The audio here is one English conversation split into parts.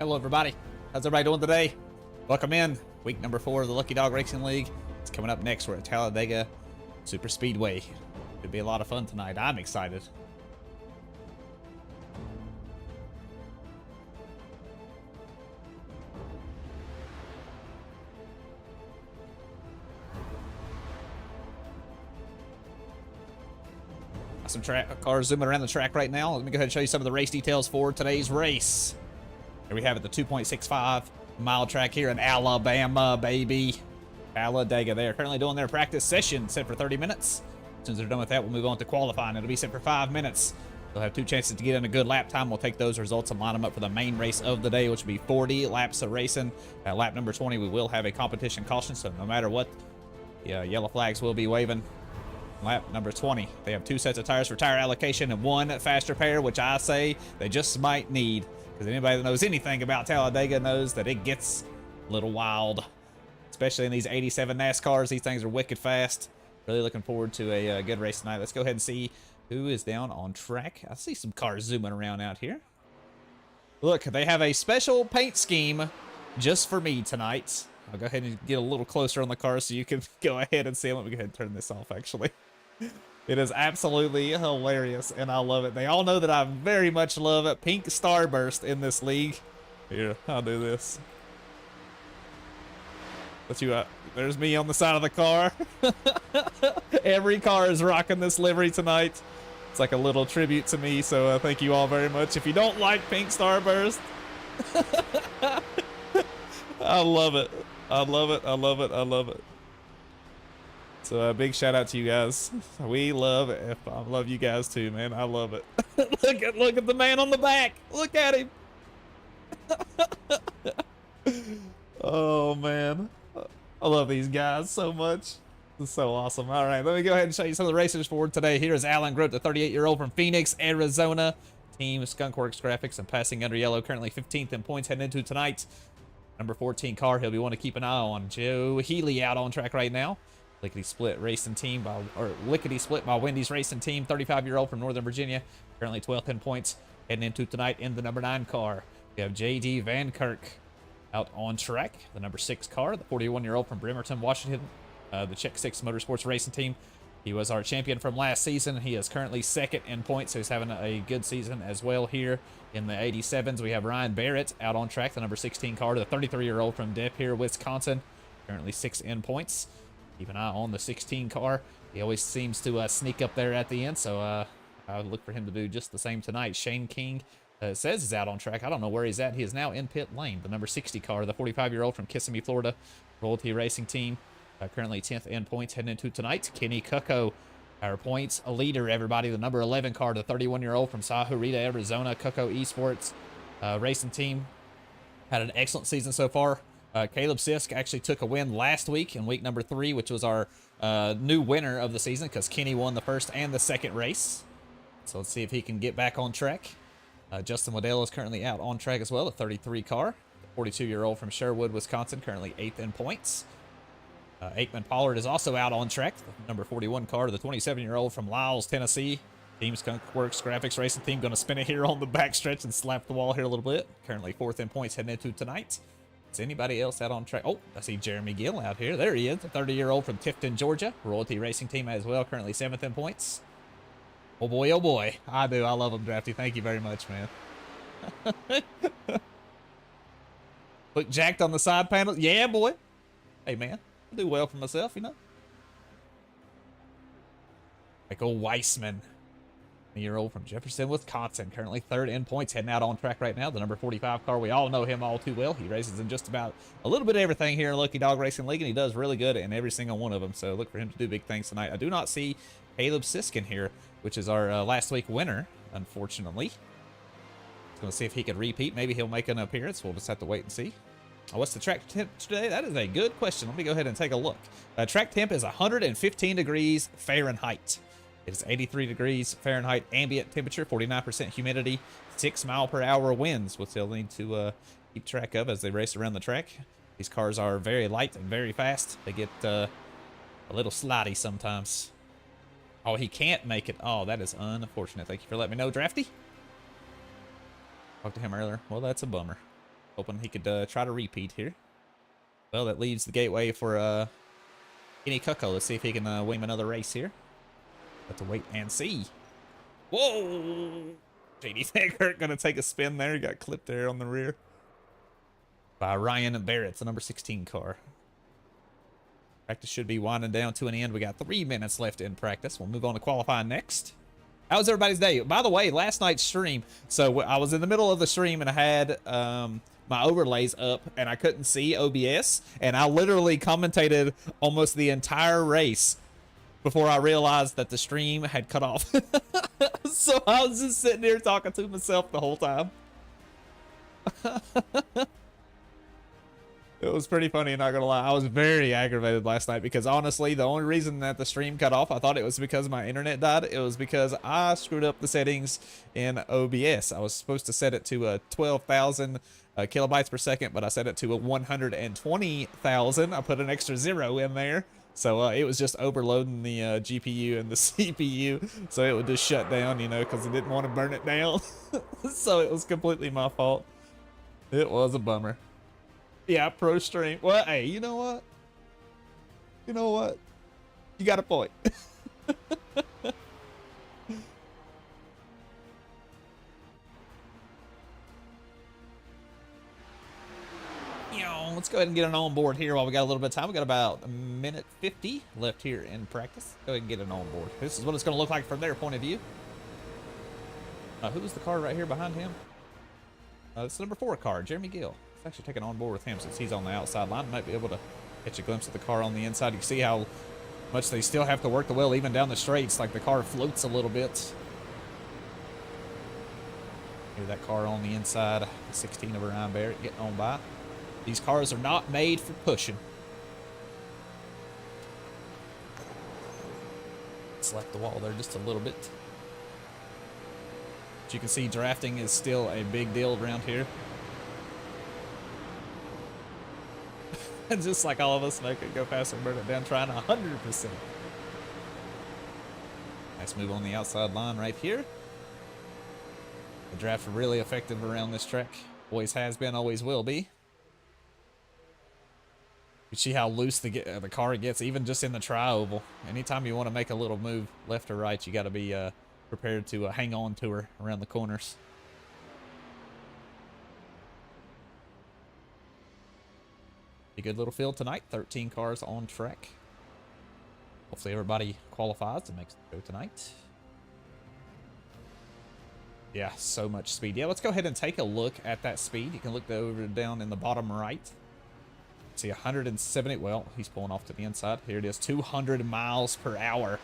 Hello everybody, how's everybody doing today? Welcome in, week number 4 of the Lucky Dog Racing League. It's coming up next. We're at Talladega Super Speedway. Should be a lot of fun tonight. I'm excited. Some cars zooming around the track right now. Let me go ahead and show you some of the race details for today's race. Here we have it, the 2.65 mile track here in Alabama, baby. Talladega. They are currently doing their practice session, set for 30 minutes. As soon as they're done with that, we'll move on to qualifying. It'll be set for 5 minutes. They'll have 2 chances to get in a good lap time. We'll take those results and line them up for the main race of the day, which will be 40 laps of racing. At lap number 20, we will have a competition caution, so no matter what, the yellow flags will be waving. Lap number 20, they have 2 sets of tires for tire allocation and 1 faster pair, which I say they just might need, because anybody that knows anything about Talladega knows that it gets a little wild, especially in these 87 NASCARs. These things are wicked fast. Really looking forward to a good race tonight. Let's go ahead and see who is down on track. I see some cars zooming around out here. Look, they have a special paint scheme just for me tonight. I'll go ahead and get a little closer on the car so you can go ahead and see them. Let me go ahead and turn this off, actually. It is absolutely hilarious, and I love it. They all know that I very much love it. Pink Starburst in this league. Here, I'll do this. That's you. There's me on the side of the car. Every car is rocking this livery tonight. It's like a little tribute to me, so thank you all very much. If you don't like Pink Starburst, I love it. I love it. I love it. I love it. So a big shout out to you guys. We love it. I love you guys too, man. I love it. look at the man on the back. Look at him. Oh man, I love these guys so much. This is so awesome. All right, let me go ahead and show you some of the racers for today. Here is Alan Grote, the 38-year-old from Phoenix, Arizona. Team Skunkworks Graphics and passing under yellow. Currently 15th in points heading into tonight. Number 14 car he'll be one to keep an eye on. Joe Healy out on track right now. Lickety Split Racing Team Lickety Split by Wendy's Racing Team, 35-year-old from Northern Virginia, currently 12th in points, heading into tonight in the number 9 car. We have J.D. Van Kirk out on track, the number 6 car, the 41-year-old from Bremerton, Washington, the Czech 6 Motorsports Racing Team. He was our champion from last season. He is currently 2nd in points, so he's having a good season as well here in the 87s. We have Ryan Barrett out on track, the number 16 car, the 33-year-old from De Pere, Wisconsin, currently 6th in points. Keep an eye on the 16 car. He always seems to sneak up there at the end, so I would look for him to do just the same tonight. Shane King says he's out on track. I don't know where he's at. He is now in pit lane. The number 60 car, the 45-year-old from Kissimmee, Florida, Royalty Racing Team, currently 10th in points heading into tonight. Kenny Cucco, our points leader, everybody. The number 11 car, the 31-year-old from Sahuarita, Arizona, Cucco Esports Racing Team. Had an excellent season so far. Caleb Sisk actually took a win last week in week number 3, which was our new winner of the season because Kenny won the first and the second race. So let's see if he can get back on track. Justin Waddell is currently out on track as well, the 33 car. The 42-year-old from Sherwood, Wisconsin, currently 8th in points. Aikman Pollard is also out on track, the number 41 car, the 27-year-old from Lyles, Tennessee. Team Skunkworks Graphics Racing Team going to spin it here on the backstretch and slap the wall here a little bit. Currently 4th in points heading into tonight. Is anybody else out on track? Oh, I see Jeremy Gill out here. There he is, the 30-year-old from Tifton, Georgia. Royalty Racing Team as well, currently 7th in points. Oh boy, oh boy. I do. I love him, Drafty. Thank you very much, man. Look jacked on the side panel. Yeah, boy. Hey, man. I do well for myself, you know. Michael Weissman, a year-old from Jefferson, Wisconsin, currently 3rd in points, heading out on track right now. The number 45 car, we all know him all too well. He races in just about a little bit of everything here in Lucky Dog Racing League, and he does really good in every single one of them. So look for him to do big things tonight. I do not see Caleb Siskin here, which is our last week winner, unfortunately. Going to see if he could repeat. Maybe he'll make an appearance. We'll just have to wait and see. What's the track temp today? That is a good question. Let me go ahead and take a look. Track temp is 115 degrees Fahrenheit. It is 83 degrees Fahrenheit ambient temperature, 49% humidity, 6-mile-per-hour winds, which they'll need to keep track of as they race around the track. These cars are very light and very fast. They get a little slidey sometimes. Oh, he can't make it. Oh, that is unfortunate. Thank you for letting me know, Drafty. Talked to him earlier. Well, that's a bummer. Hoping he could try to repeat here. Well, that leaves the gateway for Kenny Cucko. Let's see if he can win another race here. Have to wait and see. Whoa! JD Thacker gonna take a spin there. He got clipped there on the rear by Ryan Barrett, the number 16 car. Practice should be winding down to an end. We got 3 minutes left in practice. We'll move on to qualifying next. How was everybody's day? By the way, last night's stream, so I was in the middle of the stream and I had my overlays up and I couldn't see OBS, and I literally commentated almost the entire race before I realized that the stream had cut off. So I was just sitting there talking to myself the whole time. It was pretty funny, not gonna lie. I was very aggravated last night because honestly, the only reason that the stream cut off, I thought it was because my internet died. It was because I screwed up the settings in OBS. I was supposed to set it to 12,000 kilobytes per second, but I set it to 120,000. I put an extra 0 in there. So it was just overloading the GPU and the CPU, so it would just shut down, you know, because it didn't want to burn it down. So it was completely my fault. It was a bummer. Yeah, pro stream. Well, hey, you know what? You know what? You got a point. Let's go ahead and get an on board here while we got a little bit of time. We got about 1:50 left here in practice. Go ahead and get an on board. This is what it's going to look like from their point of view. Who was the car right here behind him? It's the number 4 car, Jeremy Gill. Let's actually take an on board with him since he's on the outside line. Might be able to catch a glimpse of the car on the inside. You can see how much they still have to work the wheel even down the straights. Like the car floats a little bit. Here's that car on the inside. The 16 of Ryan Barrett getting on by. These cars are not made for pushing. Select the wall there just a little bit. As you can see, drafting is still a big deal around here. Just like all of us, I could go fast and burn it down, trying 100%. Nice move on the outside line right here. The draft are really effective around this track. Always has been, always will be. You see how loose the car gets, even just in the tri-oval. Anytime you want to make a little move left or right, you got to be prepared to hang on to her around the corners. A good little field tonight. 13 cars on track. Hopefully everybody qualifies and makes the show tonight. Yeah, so much speed. Yeah, let's go ahead and take a look at that speed. You can look over down in the bottom right. See 170, well, he's pulling off to the inside. Here it is, 200 miles per hour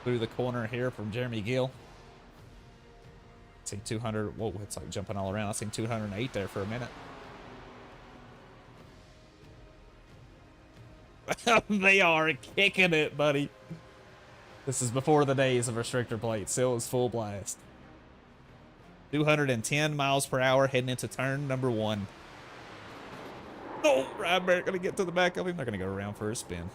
through the corner here from Jeremy Gill. See 200, whoa, it's like jumping all around. I seen 208 there for a minute. They are kicking it, buddy. This is before the days of restrictor plates. It was full blast. 210 miles per hour heading into turn number 1. Oh, Ryan Barrett gonna get to the back of him. They're gonna go around for a spin.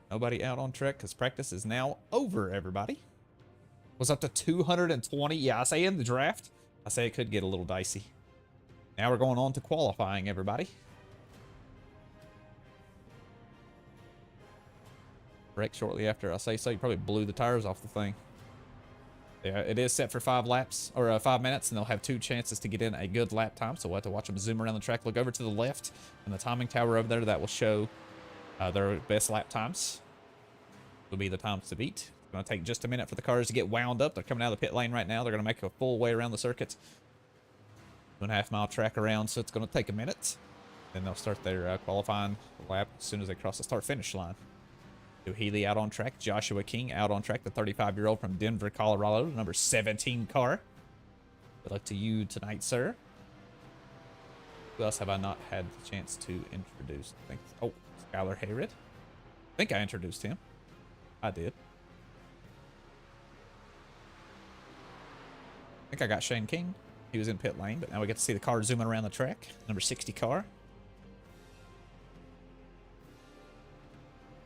Nobody out on track because practice is now over, everybody. Was up to 220. Yeah, I say in the draft, I say it could get a little dicey. Now we're going on to qualifying, everybody. Wrecked shortly after I say so. You probably blew the tires off the thing. Yeah, it is set for 5 laps, or 5 minutes, and they'll have 2 chances to get in a good lap time. So we'll have to watch them zoom around the track, look over to the left, and the timing tower over there that will show their best lap times. Will be the times to beat. It's going to take just a minute for the cars to get wound up. They're coming out of the pit lane right now. They're going to make a full way around the circuit. 2.5 mile track around, so it's going to take a minute. Then they'll start their qualifying lap as soon as they cross the start-finish line. Healy out on track. Joshua King out on track. The 35-year-old from Denver, Colorado. Number 17 car. Good luck to you tonight, sir. Who else have I not had the chance to introduce? I think, oh, Skylar Hayred. I think I introduced him. I did. I think I got Shane King. He was in pit lane, but now we get to see the car zooming around the track. Number 60 car.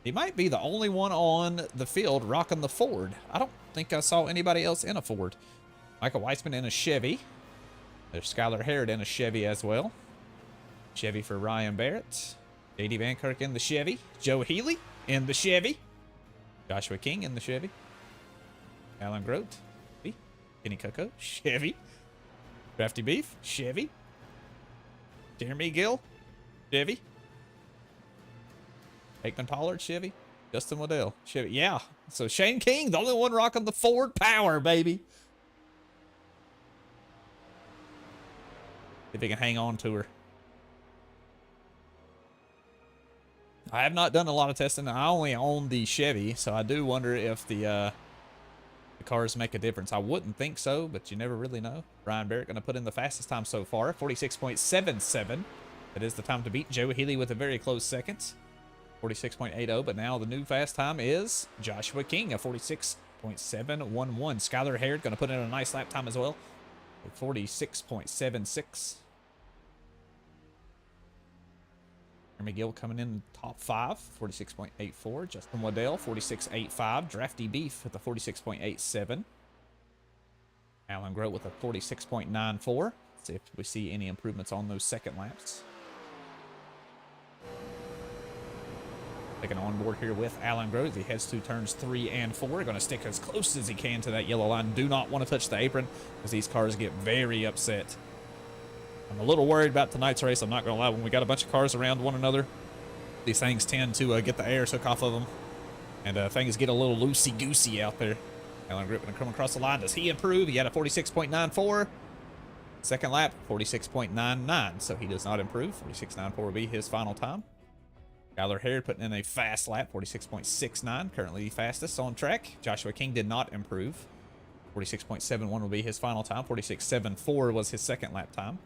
He might be the only one on the field rocking the Ford. I don't think I saw anybody else in a Ford. Michael Weissman in a Chevy. There's Skylar Harrod in a Chevy as well. Chevy for Ryan Barrett. J.D. Van Kirk in the Chevy. Joe Healy in the Chevy. Joshua King in the Chevy. Alan Grote. Kenny Coco. Chevy. Crafty Beef. Chevy. Jeremy Gill. Chevy. Aikman Pollard. Chevy. Justin Waddell. Chevy. Yeah. So Shane King, the only one rocking the Ford Power, baby. If he can hang on to her. I have not done a lot of testing. I only own the Chevy, so I do wonder if the cars make a difference. I wouldn't think so, but you never really know. Ryan Barrett going to put in the fastest time so far, 46.77. That is the time to beat Joe Healy with a very close second, 46.80. But now the new fast time is Joshua King, a 46.711. Skylar Harrod going to put in a nice lap time as well, 46.76. McGill coming in top 5, 46.84. Justin Waddell, 46.85. Drafty Beef with a 46.87. Alan Grote with a 46.94. See if we see any improvements on those second laps. Taking on board here with Alan Grote as he heads to turns 3 and 4. Going to stick as close as he can to that yellow line. Do not want to touch the apron because these cars get very upset. I'm a little worried about tonight's race. I'm not going to lie. When we got a bunch of cars around one another, these things tend to get the air took off of them. And things get a little loosey-goosey out there. Alan Grote going to come across the line. Does he improve? He had a 46.94. Second lap, 46.99. So he does not improve. 46.94 will be his final time. Skylar Harrod putting in a fast lap, 46.69. Currently the fastest on track. Joshua King did not improve. 46.71 will be his final time. 46.74 was his second lap time.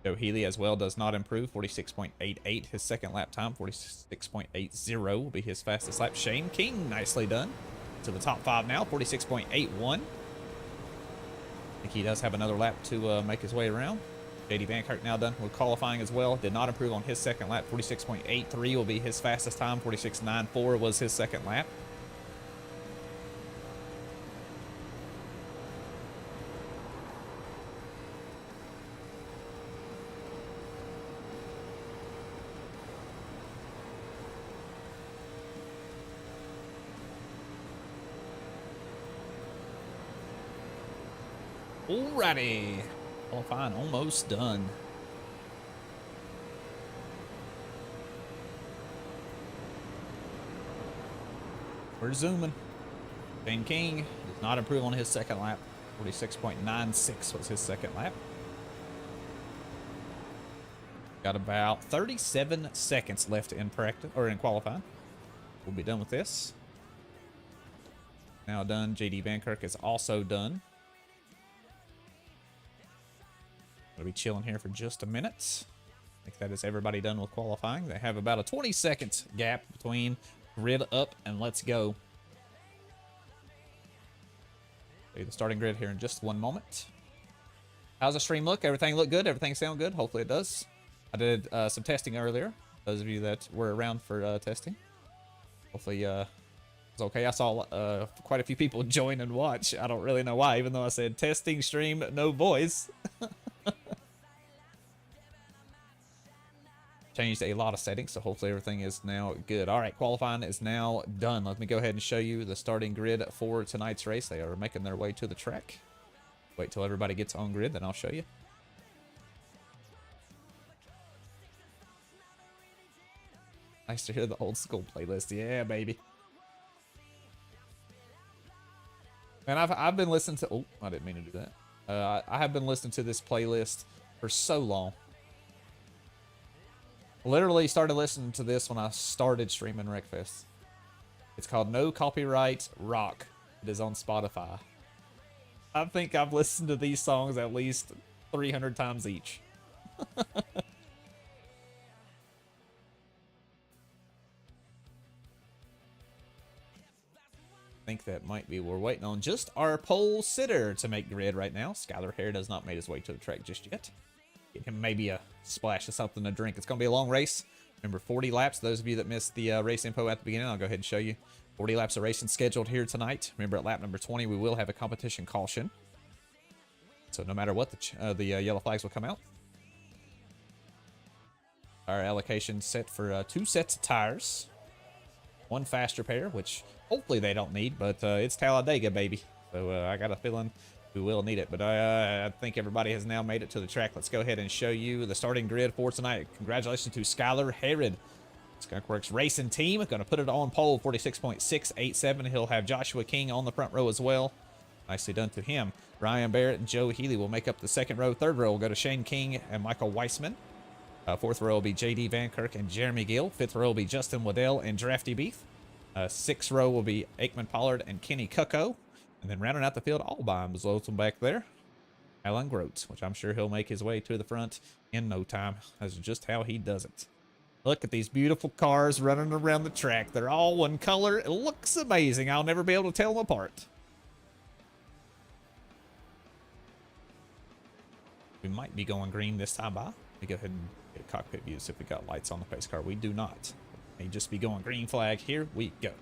Joe Healy as well does not improve. 46.88 his second lap time. 46.80 will be his fastest lap. Shane King, nicely done. To the top 5 now. 46.81. I think he does have another lap to make his way around. J.D. Van Kirk now done with qualifying as well. Did not improve on his second lap. 46.83 will be his fastest time. 46.94 was his second lap. Alrighty. Qualifying almost done. We're zooming. Shane King does not improve on his second lap. 46.96 was his second lap. Got about 37 seconds left in practice or in qualifying. We'll be done with this. Now done. J.D. Van Kirk is also done. We'll be chilling here for just a minute. I think that is everybody done with qualifying. They have about a 20-second gap between grid up and let's go. Show you the starting grid here in just one moment. How's the stream look? Everything look good? Everything sound good? Hopefully it does. I did some testing earlier. Those of you that were around for testing. Hopefully it's okay. I saw quite a few people join and watch. I don't really know why, even though I said testing stream, no voice. Changed a lot of settings, so hopefully everything is now good. All right, qualifying is now done. Let me go ahead and show you the starting grid for tonight's race. They are making their way to the track. Wait till everybody gets on grid, then I'll show you. Nice to hear the old school playlist. Yeah, baby. And I've been listening to... Oh, I didn't mean to do that. I have been listening to this playlist for so long. Literally started listening to this when I started streaming Wreckfest. It's called No Copyright Rock. It is on Spotify. I think I've listened to these songs at least 300 times each. I think that might be what we're waiting on. Just our pole sitter to make grid right now. Skylar Harrod has not made his way to the track just yet. Get him maybe a splash of something to drink. It's going to be a long race. Remember, 40 laps. Those of you that missed the race info at the beginning, I'll go ahead and show you. 40 laps of racing scheduled here tonight. Remember, at lap number 20, we will have a competition caution. So no matter what, the yellow flags will come out. Our allocation set for 2 sets of tires. 1 faster pair, which hopefully they don't need, but it's Talladega, baby. So I got a feeling we will need it. But I think everybody has now made it to the track. Let's go ahead and show you the starting grid for tonight. Congratulations to Skylar Herod. Skunkworks Racing Team. Going to put it on pole, 46.687. He'll have Joshua King on the front row as well. Nicely done to him. Ryan Barrett and Joe Healy will make up the second row. Third row will go to Shane King and Michael Weissman. Fourth row will be J.D. Van Kirk and Jeremy Gill. Fifth row will be Justin Waddell and Drafty Beef. Sixth row will be Aikman Pollard and Kenny Cucko. And then rounding out the field all by himself back there, Alan Grote, which I'm sure he'll make his way to the front in no time. That's just how he does it. Look at these beautiful cars running around the track. They're all one color. It looks amazing. I'll never be able to tell them apart. We might be going green this time by. Let me go ahead and get a cockpit view, see if we got lights on the pace car. We do not. May just be going green flag. Here we go.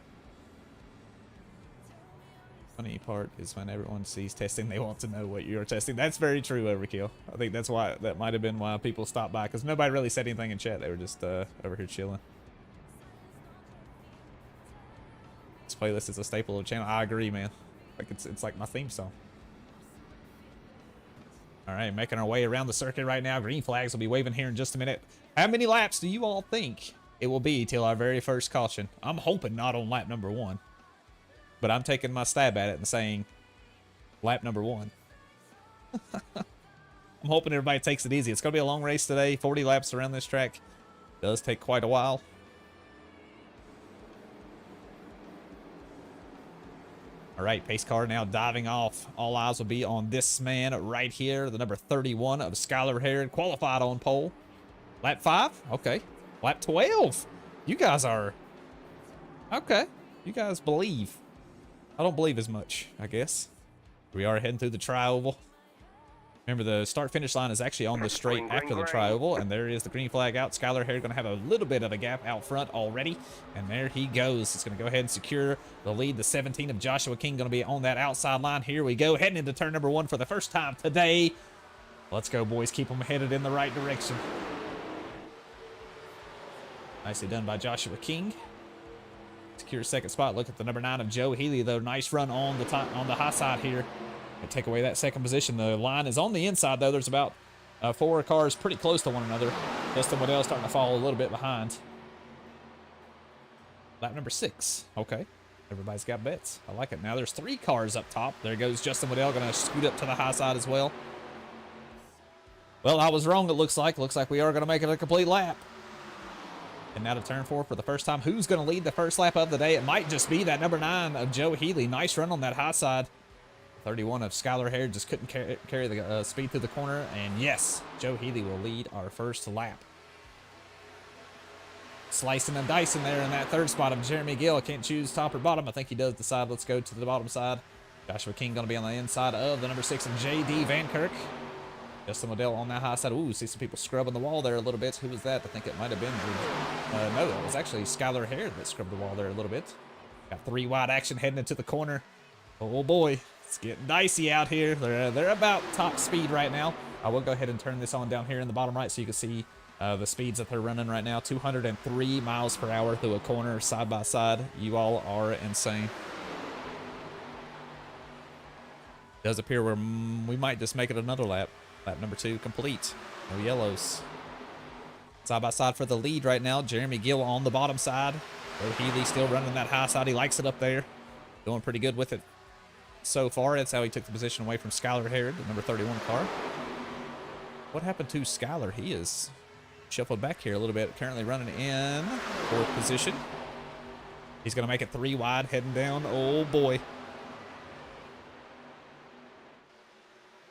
Funny part is when everyone sees testing, they want to know what you're testing. That's very true, Overkill. I think that's why, that might have been why people stopped by, because nobody really said anything in chat. They were just over here chilling. This playlist is a staple of the channel. I agree, man. Like it's like my theme song. All right, making our way around the circuit right now. Green flags will be waving here in just a minute. How many laps do you all think it will be till our very first caution? I'm hoping not on lap number 1. But I'm taking my stab at it and saying lap number 1. I'm hoping everybody takes it easy. It's going to be a long race today. 40 laps around this track. Does take quite a while. All right, pace car now diving off. All eyes will be on this man right here, the number 31 of Skylar Herod, qualified on pole. Lap 5? Okay. Lap 12. You guys are... Okay. You guys believe. I don't believe as much, I guess. We are heading through the tri-oval. Remember, the start-finish line is actually on the straight after the tri-oval, and there is the green flag out. Skylar Herod going to have a little bit of a gap out front already, and there he goes. He's going to go ahead and secure the lead. The 17 of Joshua King going to be on that outside line. Here we go, heading into turn number 1 for the first time today. Let's go, boys. Keep them headed in the right direction. Nicely done by Joshua King. Secure second spot. Look at the number 9 of Joe Healy, though. Nice run on the top, on the high side here. And take away that second position. The line is on the inside, though. There's about 4 cars pretty close to one another. Justin Waddell starting to fall a little bit behind. Lap number 6. Okay. Everybody's got bets. I like it. Now there's 3 cars up top. There goes Justin Waddell. Going to scoot up to the high side as well. Well, I was wrong, it looks like. Looks like we are going to make it a complete lap. And now to turn 4 for the first time. Who's going to lead the first lap of the day? It might just be that number 9 of Joe Healy. Nice run on that high side. 31 of Skylar Herod just couldn't carry the speed through the corner. And yes, Joe Healy will lead our first lap. Slicing and dicing there in that third spot of Jeremy Gill. Can't choose top or bottom. I think he does decide let's go to the bottom side. Joshua King going to be on the inside of the number 6 of J.D. Van Kirk. Justin Waddell on that high side. Ooh, see some people scrubbing the wall there a little bit. Who was that? I think it might have been... no, it was actually Skylar Herod that scrubbed the wall there a little bit. Got 3 wide action heading into the corner. Oh, boy. It's getting dicey out here. They're about top speed right now. I will go ahead and turn this on down here in the bottom right so you can see the speeds that they're running right now. 203 miles per hour through a corner side by side. You all are insane. Does appear we might just make it another lap. Lap number 2 complete. No yellows. Side by side for the lead right now. Jeremy Gill on the bottom side. Joe Healy still running that high side. He likes it up there. Doing pretty good with it so far. That's how he took the position away from Skylar Herod, the number 31 car. What happened to Skylar? He is shuffled back here a little bit. Currently running in 4th position. He's going to make it 3 wide heading down. Oh, boy.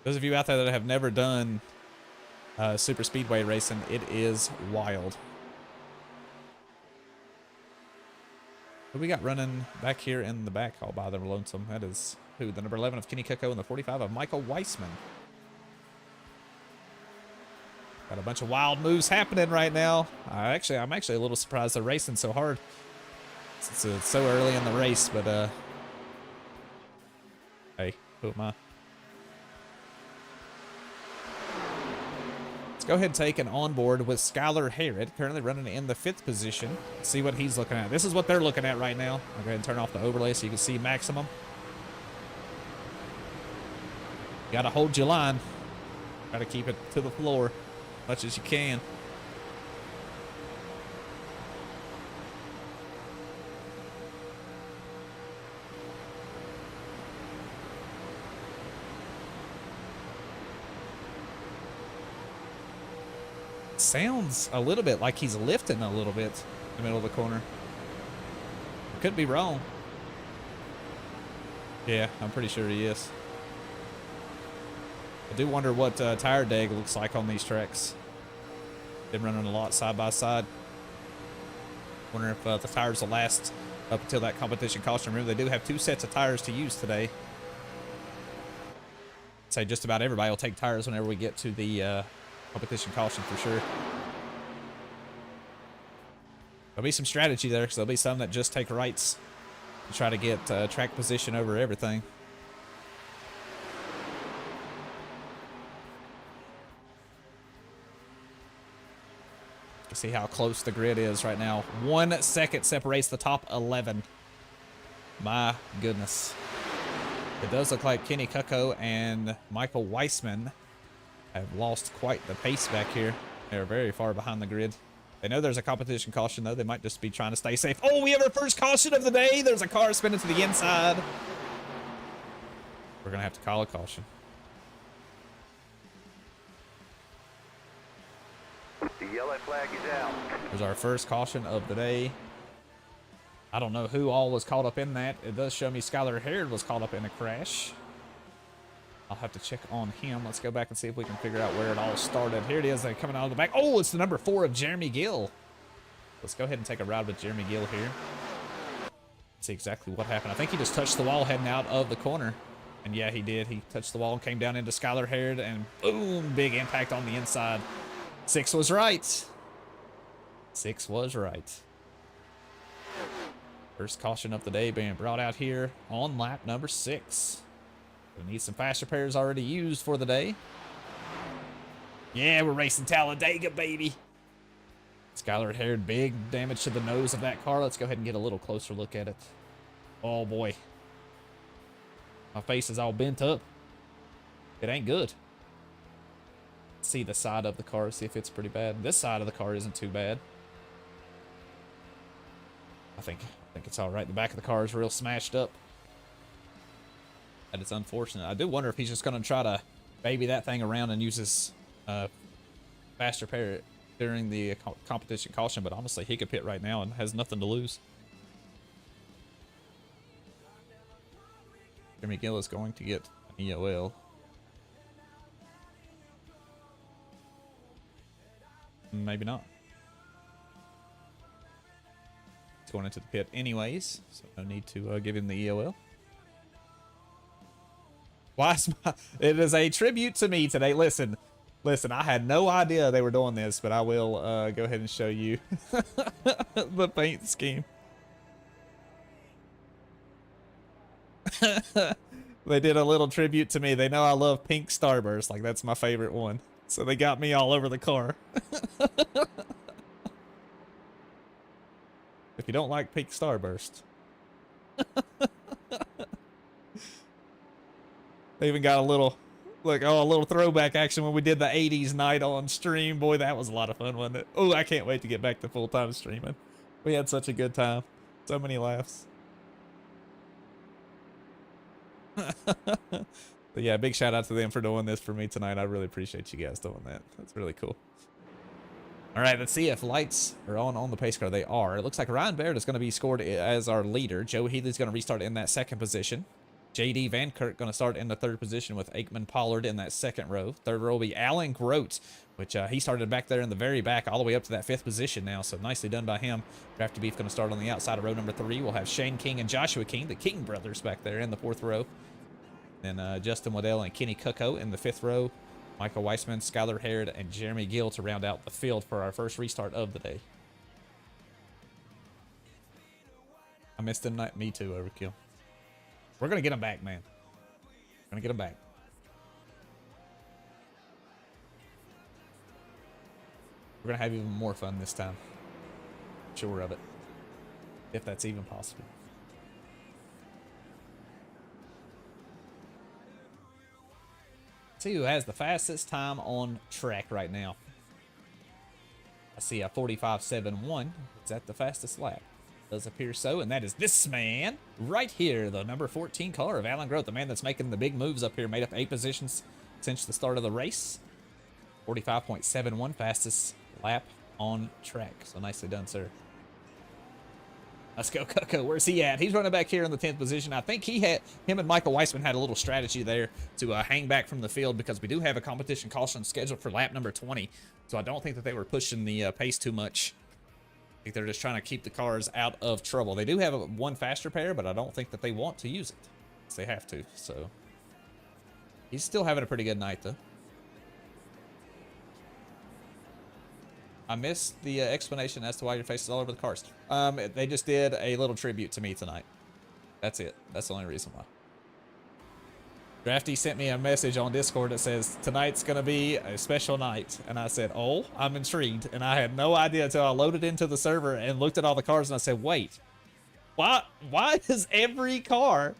Those of you out there that have never done super speedway racing, it is wild. Who we got running back here in the back all by the lonesome? That is who? The number 11 of Kenny Cucko and the 45 of Michael Weissman. Got a bunch of wild moves happening right now. I'm actually a little surprised they're racing so hard. It's so early in the race, but hey, who am I? Let's go ahead and take an onboard with Skylar Harrod, currently running in the 5th position. See what he's looking at. This is what they're looking at right now. I'll go ahead and turn off the overlay so you can see maximum. You gotta hold your line. Gotta keep it to the floor as much as you can. Sounds a little bit like he's lifting a little bit in the middle of the corner. I could be wrong. Yeah, I'm pretty sure he is. I do wonder what tire deg looks like on these tracks. Been running a lot side by side. Wonder if the tires will last up until that competition caution. Remember, they do have 2 sets of tires to use today. I'd say just about everybody will take tires whenever we get to the competition caution for sure. There'll be some strategy there, because there'll be some that just take rights to try to get track position over everything. You see how close the grid is right now. 1 second separates the top 11. My goodness. It does look like Kenny Kucko and Michael Weissman have lost quite the pace back here. They're very far behind the grid. They know there's a competition caution, though. They might just be trying to stay safe. Oh, we have our first caution of the day. There's a car spinning to the inside. We're going to have to call a caution. The yellow flag is out. There's our first caution of the day. I don't know who all was caught up in that. It does show me Skylar Harrod was caught up in a crash. I'll have to check on him. Let's go back and see if we can figure out where it all started. Here it is. They're coming out of the back. Oh, it's the number 4 of Jeremy Gill. Let's go ahead and take a ride with Jeremy Gill here. See exactly what happened. I think he just touched the wall heading out of the corner. And yeah, he did. He touched the wall and came down into Skylar Harrod, and boom, big impact on the inside. 6 was right. 6 was right. First caution of the day being brought out here on lap number 6. We need some fast repairs already used for the day. Yeah, we're racing Talladega, baby. Skylar Harrod, big damage to the nose of that car. Let's go ahead and get a little closer look at it. Oh, boy. My face is all bent up. It ain't good. See the side of the car, see if it's pretty bad. This side of the car isn't too bad. I think it's all right. The back of the car is real smashed up. And it's unfortunate. I do wonder if he's just going to try to baby that thing around and use his fast repair it during the competition caution. But honestly, he could pit right now and has nothing to lose. Jeremy Gill is going to get an EOL. Maybe not. He's going into the pit anyways, so no need to give him the EOL. Why is it is a tribute to me today. Listen, I had no idea they were doing this, but I will go ahead and show you the paint scheme. They did a little tribute to me. They know I love pink Starburst. Like, that's my favorite one. So they got me all over the car. If you don't like pink Starburst. They even got a little, like, oh, a little throwback action when we did the 80s night on stream. Boy, that was a lot of fun, wasn't it? Oh, I can't wait to get back to full-time streaming. We had such a good time. So many laughs. But yeah, big shout out to them for doing this for me tonight. I really appreciate you guys doing that. That's really cool. All right, let's see if lights are on the pace car. They are. It looks like Ryan Baird is going to be scored as our leader. Joe Healy's going to restart in that 2nd position. J.D. Van Kirk going to start in the 3rd position with Aikman Pollard in that 2nd row. 3rd row will be Alan Grote, which he started back there in the very back all the way up to that 5th position now, so nicely done by him. Drafty Beef going to start on the outside of row number 3. We'll have Shane King and Joshua King, the King brothers, back there in the 4th row. Then Justin Waddell and Kenny Kucko in the 5th row. Michael Weissman, Skylar Harrod, and Jeremy Gill to round out the field for our first restart of the day. I missed him. Me too, Overkill. We're going to get him back, man. We're going to get him back. We're going to have even more fun this time. Sure of it. If that's even possible. See who has the fastest time on track right now. I see a 45.71. Is that the fastest lap? Does appear so, and that is this man right here, the number 14 car of Alan Groth, the man that's making the big moves up here, made up 8 positions since the start of the race. 45.71, fastest lap on track. So nicely done, sir. Let's go, Coco. Where's he at? He's running back here in the 10th position. I think him and Michael Weissman had a little strategy there to hang back from the field because we do have a competition caution scheduled for lap number 20. So I don't think that they were pushing the pace too much. I think they're just trying to keep the cars out of trouble. They do have one faster pair, but I don't think that they want to use it. They have to, so. He's still having a pretty good night, though. I missed the explanation as to why your face is all over the cars. They just did a little tribute to me tonight. That's it. That's the only reason why. Drafty sent me a message on Discord that says, tonight's going to be a special night. And I said, oh, I'm intrigued. And I had no idea until I loaded into the server and looked at all the cars and I said, wait, why is every car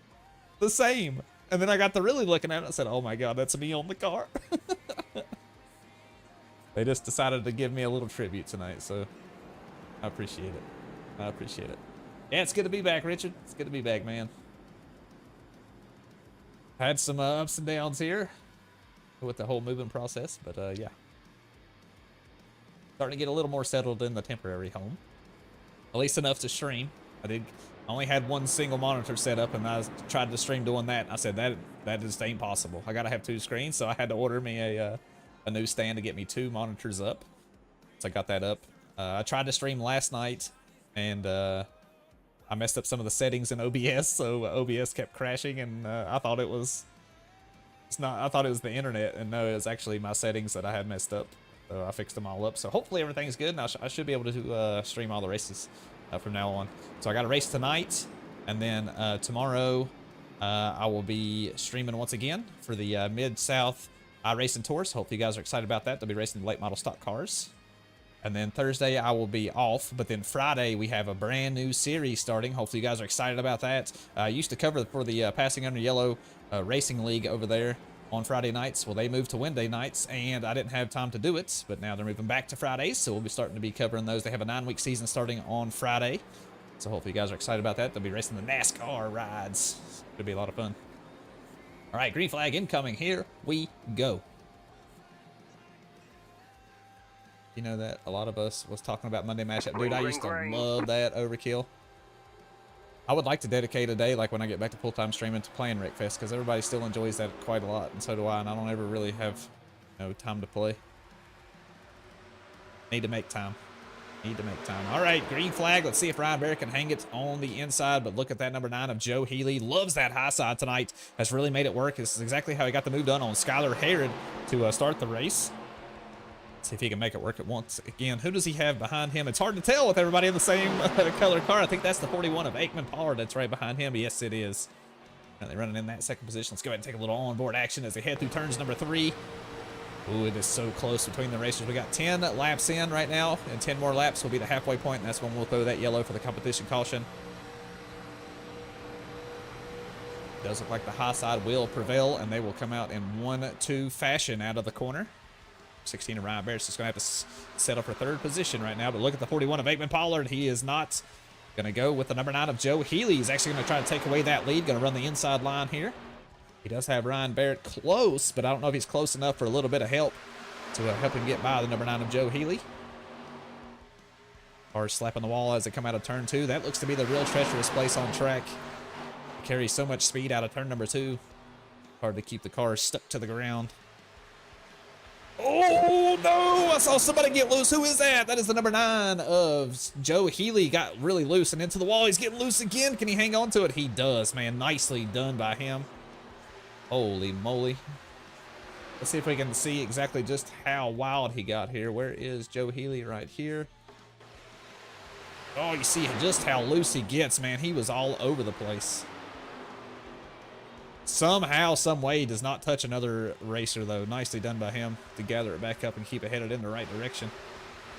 the same? And then I got to really looking at it and I said, oh my God, that's me on the car. They just decided to give me a little tribute tonight, so I appreciate it. I appreciate it. Yeah, it's good to be back, Richard. It's good to be back, man. Had some ups and downs here with the whole moving process, but yeah. Starting to get a little more settled in the temporary home. At least enough to stream. I only had one single monitor set up, and I tried to stream doing that. I said that just ain't possible. I gotta have 2 screens, so I had to order me a new stand to get me 2 monitors up. So I got that up. I tried to stream last night, and I messed up some of the settings in OBS, so OBS kept crashing, and I thought it was I thought it was the internet, and no, it was actually my settings that I had messed up. So I fixed them all up. So hopefully everything's good, and I should be able to stream all the races from now on. So I got a race tonight, and then tomorrow I will be streaming once again for the Mid-South iRacing Tours. Hopefully you guys are excited about that. They'll be racing the late model stock cars. And then Thursday I will be off, but then Friday we have a brand new series starting. Hopefully you guys are excited about that. I used to cover for the Passing Under Yellow Racing League over there on Friday nights. Well, they moved to Wednesday nights, and I didn't have time to do it, but now they're moving back to Fridays, so we'll be starting to be covering those. They have a 9-week season starting on Friday, so hopefully you guys are excited about that. They'll be racing the NASCAR rides. It'll be a lot of fun. All right, green flag incoming. Here we go. You know that a lot of us was talking about Monday Mashup. Dude, I used to love that Overkill. I would like to dedicate a day, like when I get back to full-time streaming, to playing Wreckfest, because everybody still enjoys that quite a lot, and so do I, and I don't ever really have, time to play. Need to make time. Need to make time. All right, green flag. Let's see if Ryan Barrett can hang it on the inside, but look at that number 9 of Joe Healy. Loves that high side tonight. Has really made it work. This is exactly how he got the move done on Skylar Herod to start the race. See if he can make it work at once again. Who does he have behind him? It's hard to tell with everybody in the same color car. I think that's the 41 of Aikman Pollard that's right behind him. Yes, it is. They're running in that second position. Let's go ahead and take a little onboard action as they head through turns number 3. Ooh, it is so close between the racers. We got 10 laps in right now, and 10 more laps will be the halfway point, and that's when we'll throw that yellow for the competition caution. Does look like the high side will prevail, and they will come out in 1-2 fashion out of the corner. 16 of Ryan Barrett's just going to have to settle for 3rd position right now. But look at the 41 of Aikman Pollard. He is not going to go with the number 9 of Joe Healy. He's actually going to try to take away that lead. Going to run the inside line here. He does have Ryan Barrett close, but I don't know if he's close enough for a little bit of help to help him get by the number 9 of Joe Healy. Cars slapping the wall as they come out of turn 2. That looks to be the real treacherous place on track. It carries so much speed out of turn number 2. Hard to keep the cars stuck to the ground. Oh, no! I saw somebody get loose. Who is that? That is the number 9 of Joe Healy. Got really loose and into the wall. He's getting loose again. Can he hang on to it? He does, man. Nicely done by him. Holy moly. Let's see if we can see exactly just how wild he got here. Where is Joe Healy? Right here. Oh, you see just how loose he gets, man. He was all over the place. Somehow, some way, he does not touch another racer, though. Nicely done by him to gather it back up and keep it headed in the right direction.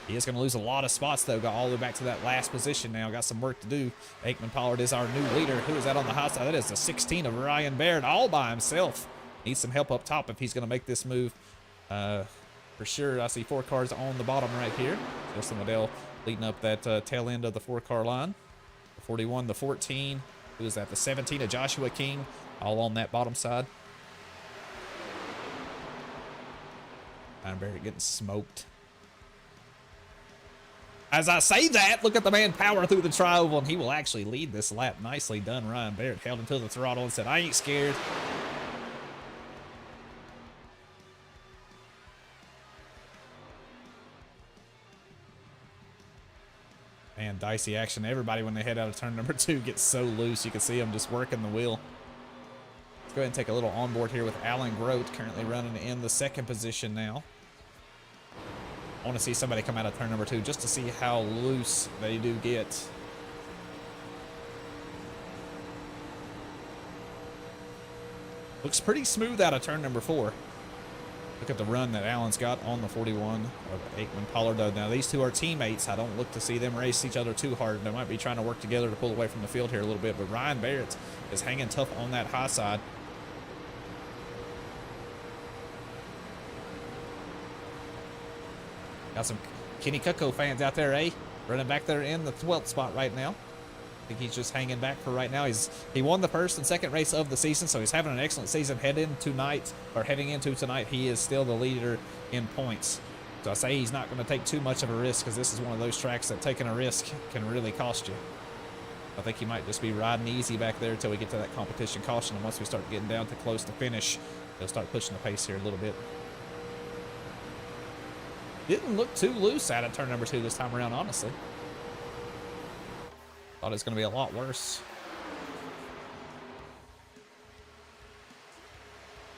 He is going to lose a lot of spots, though. Got all the way back to that last position now. Got some work to do. Aikman Pollard is our new leader. Who is that on the hot side? That is the 16 of Ryan Baird, all by himself. Needs some help up top if he's going to make this move. For sure, I see 4 cars on the bottom right here. Justin Waddell leading up that tail end of the 4-car line. The 41, the 14. Who is that? The 17 of Joshua King, all on that bottom side. Ryan Baird getting smoked. As I say that, look at the man power through the tri-oval, and he will actually lead this lap. Nicely done, Ryan Baird. Held him to the throttle and said, I ain't scared. Man, dicey action. Everybody, when they head out of turn number 2, gets so loose. You can see them just working the wheel. Let's go ahead and take a little onboard here with Alan Grote, currently running in the 2nd position now. I want to see somebody come out of turn number 2 just to see how loose they do get. Looks pretty smooth out of turn number 4. Look at the run that Allen's got on the 41 of Aikman Pollard. Now, these two are teammates. I don't look to see them race each other too hard. They might be trying to work together to pull away from the field here a little bit, but Ryan Barrett is hanging tough on that high side. Got some Kenny Cucko fans out there, eh? Running back there in the 12th spot right now. I think he's just hanging back for right now. He won the 1st and 2nd race of the season, so he's having an excellent season. Heading into tonight, he is still the leader in points. So I say he's not going to take too much of a risk, because this is one of those tracks that taking a risk can really cost you. I think he might just be riding easy back there until we get to that competition caution, and once we start getting down to close to finish, he'll start pushing the pace here a little bit. Didn't look too loose out of turn number 2 this time around, honestly. Thought it was going to be a lot worse.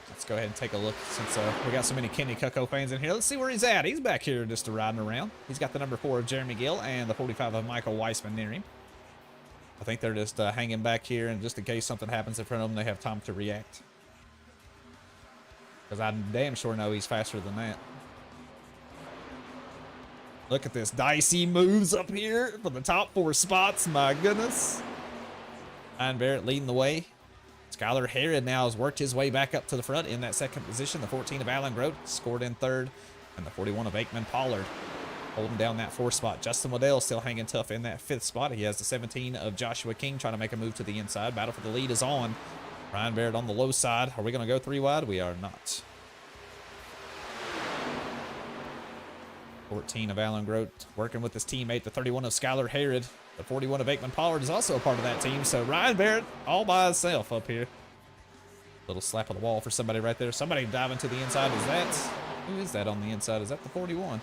Let's go ahead and take a look since we got so many Kenny Cucko fans in here. Let's see where he's at. He's back here just riding around. He's got the number 4 of Jeremy Gill and the 45 of Michael Weissman near him. I think they're just hanging back here, and just in case something happens in front of them, they have time to react. Because I damn sure know he's faster than that. Look at this dicey moves up here for the top 4 spots. My goodness. Ryan Barrett leading the way. Skylar Herod now has worked his way back up to the front in that 2nd position. The 14 of Alan Grote scored in 3rd. And the 41 of Aikman Pollard holding down that 4th spot. Justin Waddell still hanging tough in that 5th spot. He has the 17 of Joshua King trying to make a move to the inside. Battle for the lead is on. Ryan Barrett on the low side. Are we going to go 3 wide? We are not. 14 of Alan Grote working with his teammate, the 31 of Skylar Herod. The 41 of Aikman Pollard is also a part of that team. So Ryan Barrett all by himself up here. Little slap of the wall for somebody right there. Somebody diving to the inside. Who is that on the inside? Is that the 41?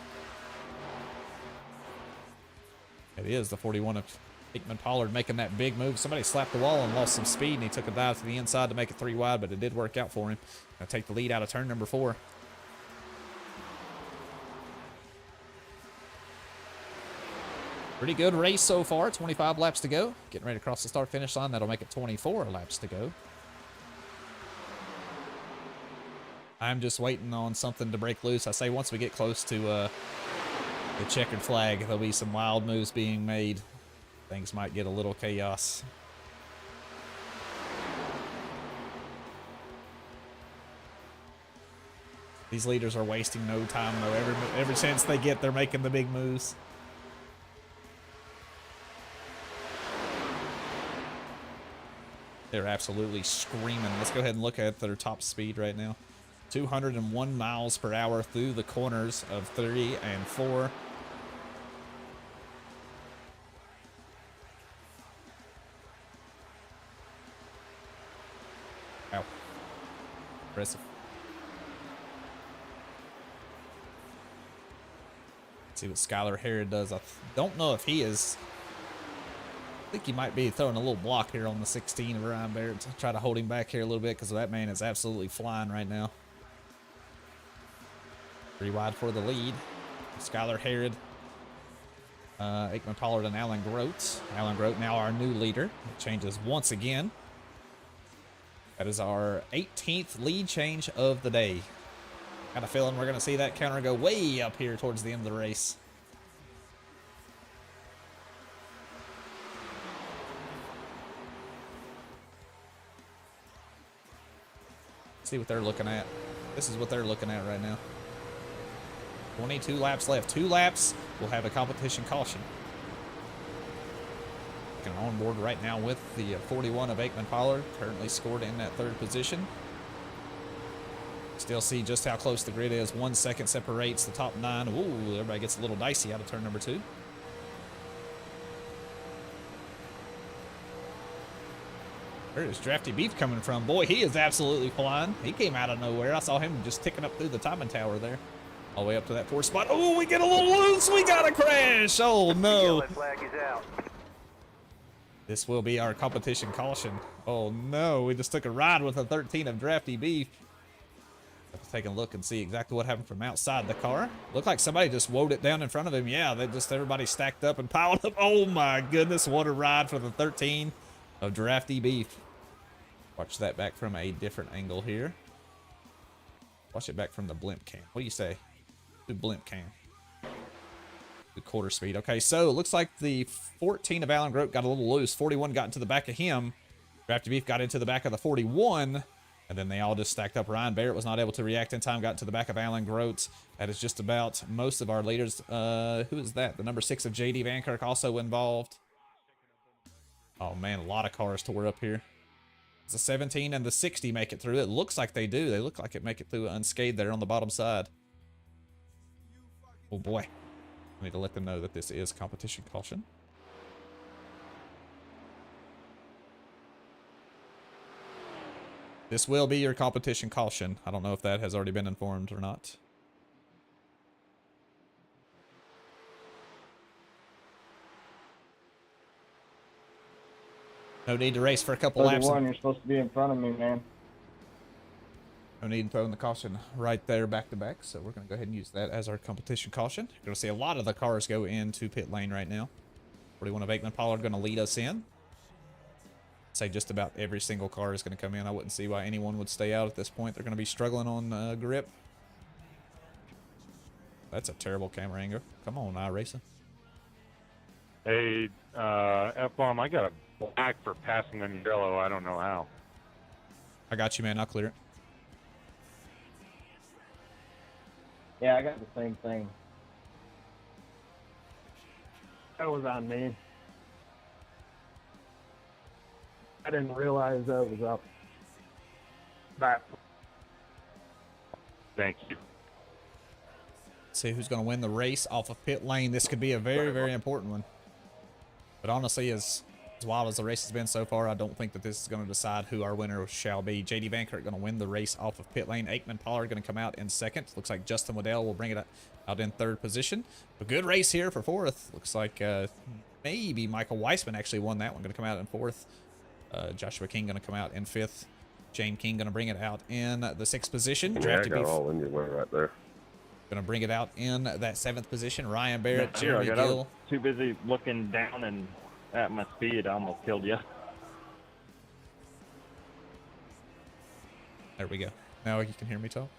It is the 41 of Aikman Pollard making that big move. Somebody slapped the wall and lost some speed, and he took a dive to the inside to make it 3 wide, but it did work out for him. Gonna take the lead out of turn number 4. Pretty good race so far. 25 laps to go. Getting ready to cross the start-finish line. That'll make it 24 laps to go. I'm just waiting on something to break loose. I say once we get close to the checkered flag, there'll be some wild moves being made. Things might get a little chaos. These leaders are wasting no time, though. Every chance they get, they're making the big moves. They're absolutely screaming. Let's go ahead and look at their top speed right now. 201 miles per hour through the corners of 3 and 4. Wow. Impressive. Let's see what Skylar Herod does. I don't know if he is... I think he might be throwing a little block here on the 16 of Ryan Barrett to try to hold him back here a little bit, because that man is absolutely flying right now. 3 wide for the lead. Skylar Herod Aikman Pollard and Alan Grote. Alan Grote now our new leader. It changes once again. That is our 18th lead change of the day. Got a feeling we're going to see that counter go way up here towards the end of the race. See what they're looking at. This is what they're looking at right now. 22 laps left. 2 laps, we'll have a competition caution. Looking on board right now with the 41 of Aikman Pollard, currently scored in that 3rd position. Still see just how close the grid is. 1 second separates the top 9. Ooh, everybody gets a little dicey out of turn number 2. Where is Drafty Beef coming from? Boy, he is absolutely flying. He came out of nowhere. I saw him just ticking up through the timing tower there. All the way up to that 4th spot. Oh, we get a little loose. We got a crash. Oh, no. Yellow flag is out. This will be our competition caution. Oh, no. We just took a ride with a 13 of Drafty Beef. Let's take a look and see exactly what happened from outside the car. Looked like somebody just woed it down in front of him. Yeah, they just everybody stacked up and piled up. Oh, my goodness. What a ride for the 13 of Drafty Beef. Watch that back from a different angle here. Watch it back from the blimp cam. What do you say? The blimp cam. The quarter speed. Okay, so it looks like the 14 of Alan Grote got a little loose. 41 got into the back of him. Drafty Beef got into the back of the 41. And then they all just stacked up. Ryan Barrett was not able to react in time. Got into the back of Alan Grote. That is just about most of our leaders. Who is that? The number 6 of JD Vankirk also involved. Oh, man, a lot of cars tore up here. The 17 and the 60 make it through. It looks like they do. They look like it make it through unscathed there on the bottom side. Oh boy. I need to let them know that this is competition caution. This will be your competition caution. I don't know if that has already been informed or not. No need to race for a couple laps. You're supposed to be in front of me, man. No need in throwing the caution right there back to back. So we're going to go ahead and use that as our competition caution. You're going to see a lot of the cars go into pit lane right now. 41 of Aikman Pollard going to lead us in. I'd say just about every single car is going to come in. I wouldn't see why anyone would stay out at this point. They're going to be struggling on grip. That's a terrible camera angle. Come on, iRacing. Hey, FFBomb, I got a black for passing on yellow. I don't know how. I got you, man. I'll clear it. Yeah, I got the same thing. That was on me. I didn't realize that was up. Back. Thank you. See who's going to win the race off of pit lane. This could be a very, very important one. But honestly, as wild as the race has been so far, I don't think that this is going to decide who our winner shall be. JD Vankirk going to win the race off of pit lane. Aikman Pollard going to come out in 2nd. Looks like Justin Waddell will bring it out in 3rd position. A good race here for 4th. Looks like maybe Michael Weissman actually won that one. Going to come out in 4th. Joshua King going to come out in 5th. Jane King going to bring it out in the 6th position. Yeah, I got all in your way right there. Going to bring it out in that 7th position. Ryan Barrett, Yeah, Jeremy I Gill. was too busy looking down and at my speed, I almost killed you. There we go. Now you can hear me talk.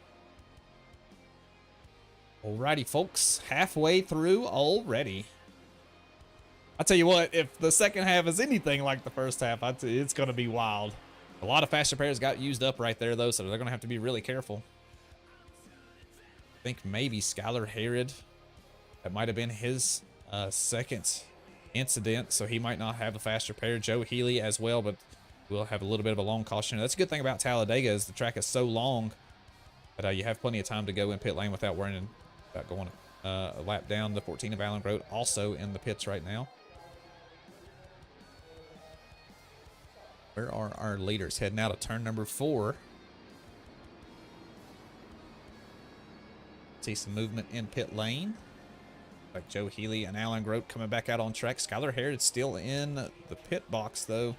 Alrighty, folks. Halfway through already. I tell you what, if the second half is anything like the first half, it's going to be wild. A lot of faster pairs got used up right there, though, so they're going to have to be really careful. I think maybe Skylar Herod. That might have been his second incident, so he might not have a faster pair. Joe Healy as well, but we'll have a little bit of a long caution. That's a good thing about Talladega is the track is so long that you have plenty of time to go in pit lane without worrying about going a lap down. The 14 of Alan Grote also in the pits right now. Where are our leaders? Heading out of turn number 4. See some movement in pit lane. Like Joe Healy and Alan Grote coming back out on track. Skylar Herod still in the pit box, though.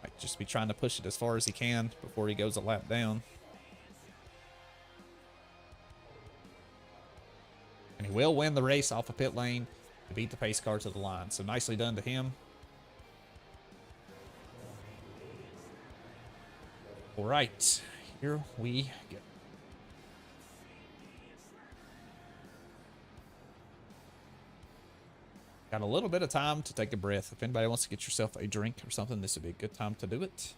Might just be trying to push it as far as he can before he goes a lap down. And he will win the race off of pit lane. beat the pace car to the line. So nicely done to him. All right, here we go. Got a little bit of time to take a breath. If anybody wants to get yourself a drink or something, this would be a good time to do it.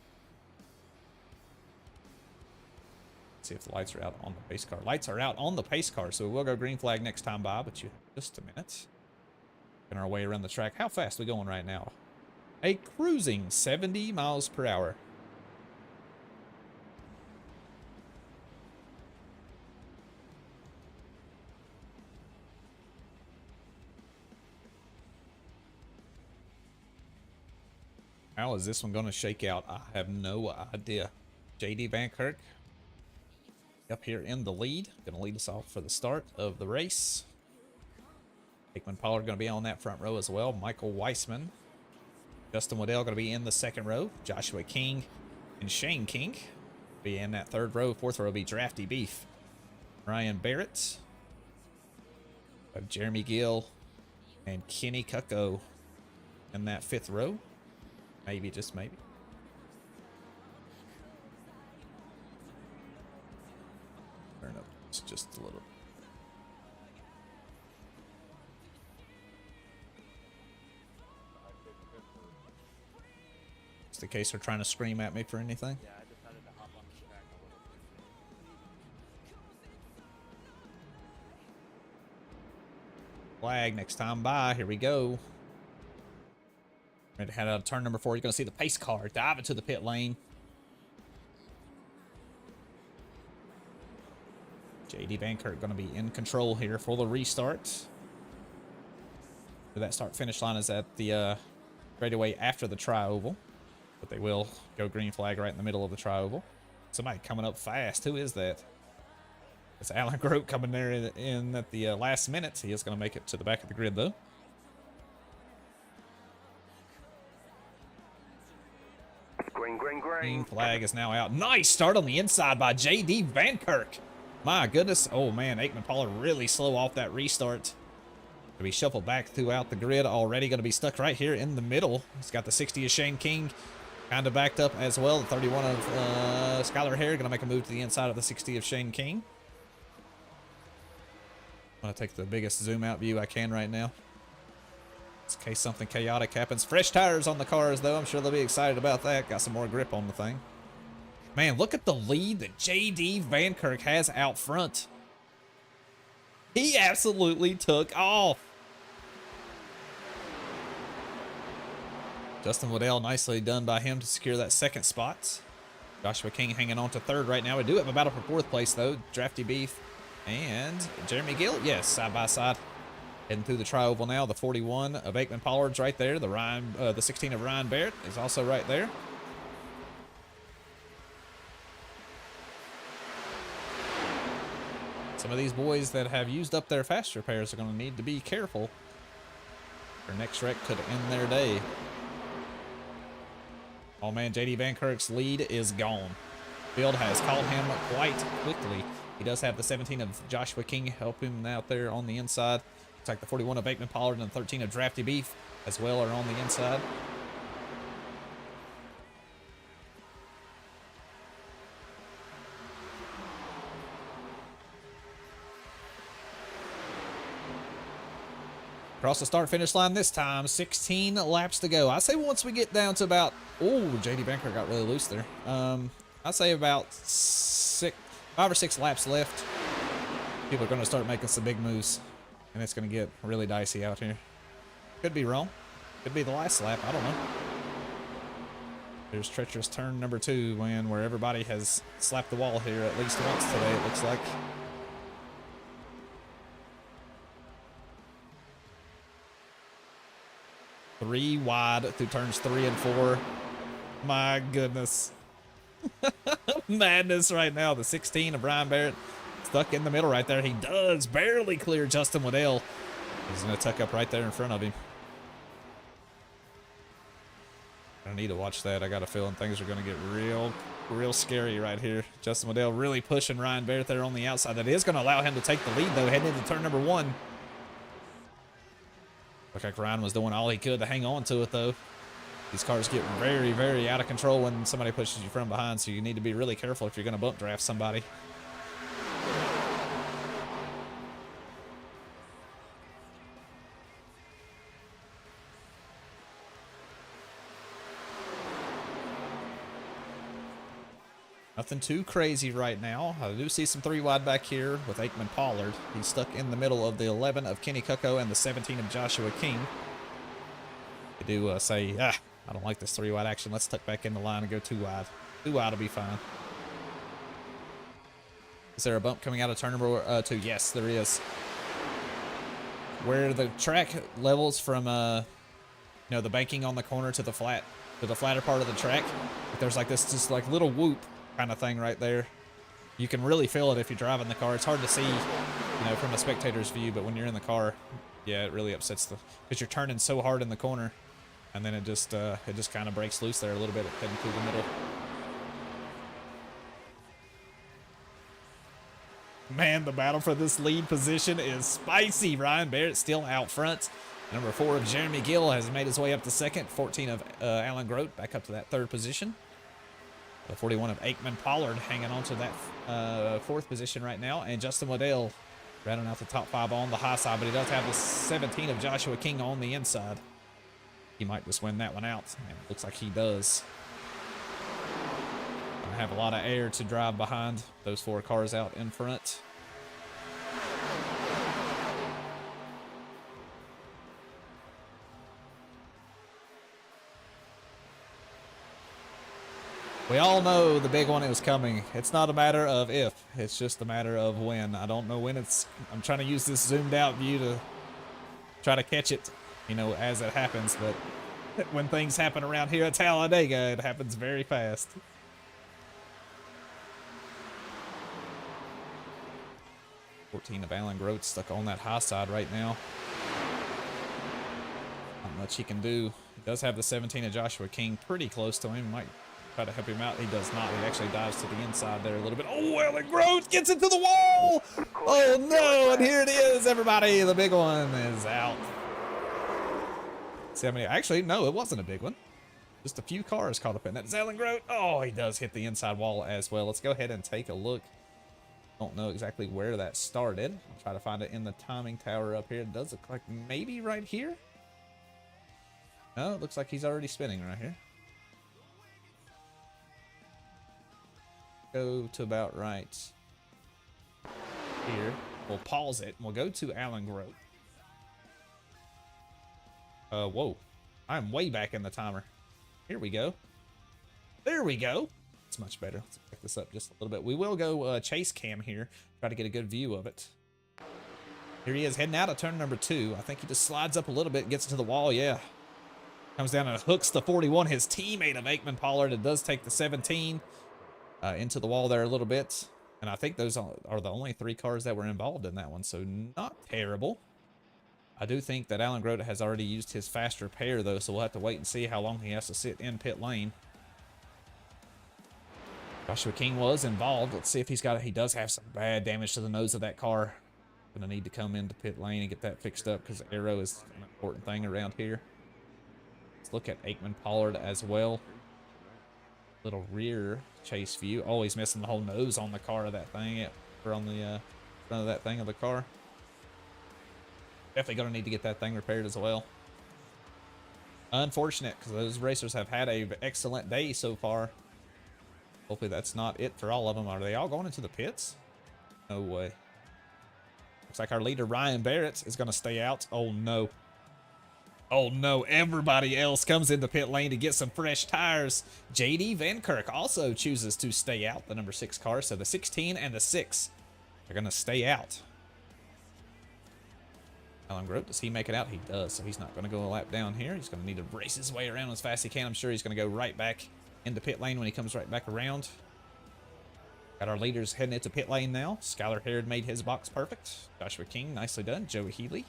See if the lights are out on the pace car. Lights are out on the pace car, so we'll go green flag next time by, but you have just a minute. On our way around the track. How fast are we going right now? A cruising 70 miles per hour. How is this one going to shake out? I have no idea. JD Vankirk up here in the lead. Going to lead us off for the start of the race. Hickman Pollard going to be on that front row as well. Michael Weissman. Justin Waddell going to be in the second row. Joshua King and Shane King be in that third row. Fourth row will be Drafty Beef. Ryan Barrett. Jeremy Gill and Kenny Kucko in that fifth row. Maybe, just maybe. Turn up just a little. Just in case they're trying to scream at me for anything. Yeah, I decided to hop on the track a little bit. Flag next time by. Here we go. Ready to head out of turn number 4. You're going to see the pace car dive into the pit lane. JD Vankirk going to be in control here for the restart. That start-finish line is at the straightaway after the tri-oval. But they will go green flag right in the middle of the tri-oval. Somebody coming up fast. Who is that? It's Alan Grote coming there in at the last minute. He is going to make it to the back of the grid, though. Green flag is now out. Nice start on the inside by JD Vankirk. My goodness. Oh, man. Aikman Pollard really slow off that restart. To be shuffled back throughout the grid already. Going to be stuck right here in the middle. He's got the 60 of Shane King kind of backed up as well. The 31 of Skylar Hare going to make a move to the inside of the 60 of Shane King. I'm going to take the biggest zoom out view I can right now. In case something chaotic happens. Fresh tires on the cars, though. I'm sure they'll be excited about that. Got some more grip on the thing. Man, look at the lead that JD Vankirk has out front. He absolutely took off. Justin Waddell, nicely done by him to secure that second spot. Joshua King hanging on to third right now. We do have a battle for fourth place, though. Drafty Beef and Jeremy Gill. Yes, side by side. Heading through the tri-oval now. The 41 of Aikman Pollard's right there. The 16 of Ryan Barrett is also right there. Some of these boys that have used up their fast repairs are going to need to be careful. Their next wreck could end their day. Oh man, JD Vankirk's lead is gone. Field has called him quite quickly. He does have the 17 of Joshua King help him out there on the inside. Looks like the 41 of Aikman Pollard and the 13 of Drafty Beef as well are on the inside. Across the start-finish line this time, 16 laps to go. I say once we get down to about... Oh, JD Vankirk got really loose there. I'd say about 5 or 6 laps left. People are going to start making some big moves. And it's going to get really dicey out here. Could be wrong. Could be the last lap. I don't know. There's treacherous turn number 2, where everybody has slapped the wall here at least once today, it looks like. Three wide through turns 3 and 4. My goodness. Madness right now. The 16 of Brian Barrett stuck in the middle right there. He does barely clear Justin Waddell. He's going to tuck up right there in front of him. I need to watch that. I got a feeling things are going to get real scary right here. Justin Waddell really pushing Ryan Barrett there on the outside. That is going to allow him to take the lead, though, heading into turn number 1. Looked like Ryan was doing all he could to hang on to it, though. These cars get very, very out of control when somebody pushes you from behind, so you need to be really careful if you're going to bump draft somebody. Nothing too crazy right now. I do see some 3 wide back here with Aikman Pollard. He's stuck in the middle of the 11 of Kenny Cucko and the 17 of Joshua King. They do say, I don't like this 3 wide action. Let's tuck back in the line and go 2 wide. 2 wide will be fine. Is there a bump coming out of turn number 2? Yes, there is. Where the track levels from, you know, the banking on the corner to the flatter part of the track. There's like this just like little whoop kind of thing right there. You can really feel it if you're driving the car. It's hard to see, you know, from a spectator's view, but when you're in the car, yeah, it really upsets because you're turning so hard in the corner, and then it just kind of breaks loose there a little bit heading through the middle. Man, the battle for this lead position is spicy. Ryan Barrett still out front. Number 4 of Jeremy Gill has made his way up to second. 14 of Alan Grote back up to that 3rd position. The 41 of Aikman Pollard hanging on to that 4th position right now. And Justin Waddell rounding out the top 5 on the high side, but he does have the 17 of Joshua King on the inside. He might just win that one out. And it looks like he does. Gonna have a lot of air to drive behind those 4 cars out in front. We all know the big one is coming. It's not a matter of if, it's just a matter of when. I don't know when it's, I'm trying to use this zoomed out view to try to catch it, you know, as it happens, but when things happen around here at Talladega, it happens very fast. $14 of Alan Grote stuck on that high side right now. Not much he can do. He does have the 17 of Joshua King pretty close to him. Might try to help him out. He does not. He actually dives to the inside there a little bit. Oh, Alan Grote gets into the wall. Oh, no. And here it is, everybody. The big one is out. See how many? Actually, no, it wasn't a big one. Just a few cars caught up in that. It's Alan Grote. Oh, he does hit the inside wall as well. Let's go ahead and take a look. Don't know exactly where that started. I'll try to find it in the timing tower up here. It does look like maybe right here. No, it looks like he's already spinning right here. Go to about right here. We'll pause it and we'll go to Alan Grote. Whoa. I'm way back in the timer. Here we go. There we go. It's much better. Let's pick this up just a little bit. We will go chase cam here. Try to get a good view of it. Here he is heading out of turn number 2. I think he just slides up a little bit, gets to the wall. Yeah. Comes down and hooks the 41. His teammate of Aikman Pollard. It does take the 17 into the wall there a little bit. And I think those are the only 3 cars that were involved in that one. So not terrible. I do think that Alan Grote has already used his faster pair, though, so we'll have to wait and see how long he has to sit in pit lane. Joshua King was involved. Let's see if he's got. He does have some bad damage to the nose of that car. Gonna need to come into pit lane and get that fixed up because the aero is an important thing around here. Let's look at Aikman Pollard as well. Little rear chase view. Always missing the whole nose on the car of that thing, or on the front of that thing of the car. Definitely gonna need to get that thing repaired as well. Unfortunate, because those racers have had an excellent day so far. Hopefully that's not it for all of them. Are they all going into the pits? No way. Looks like our leader Ryan Barrett is gonna stay out. Oh no. Oh no, everybody else comes into pit lane to get some fresh tires. JD Van Kirk also chooses to stay out, the number 6 car. So the 16 and the 6 are gonna stay out. Alan Grote, does he make it out? He does, so he's not going to go a lap down here. He's going to need to race his way around as fast as he can. I'm sure he's going to go right back into pit lane when he comes right back around. Got our leaders heading into pit lane now. Skylar Harrod made his box perfect. Joshua King, nicely done. Joey Healy.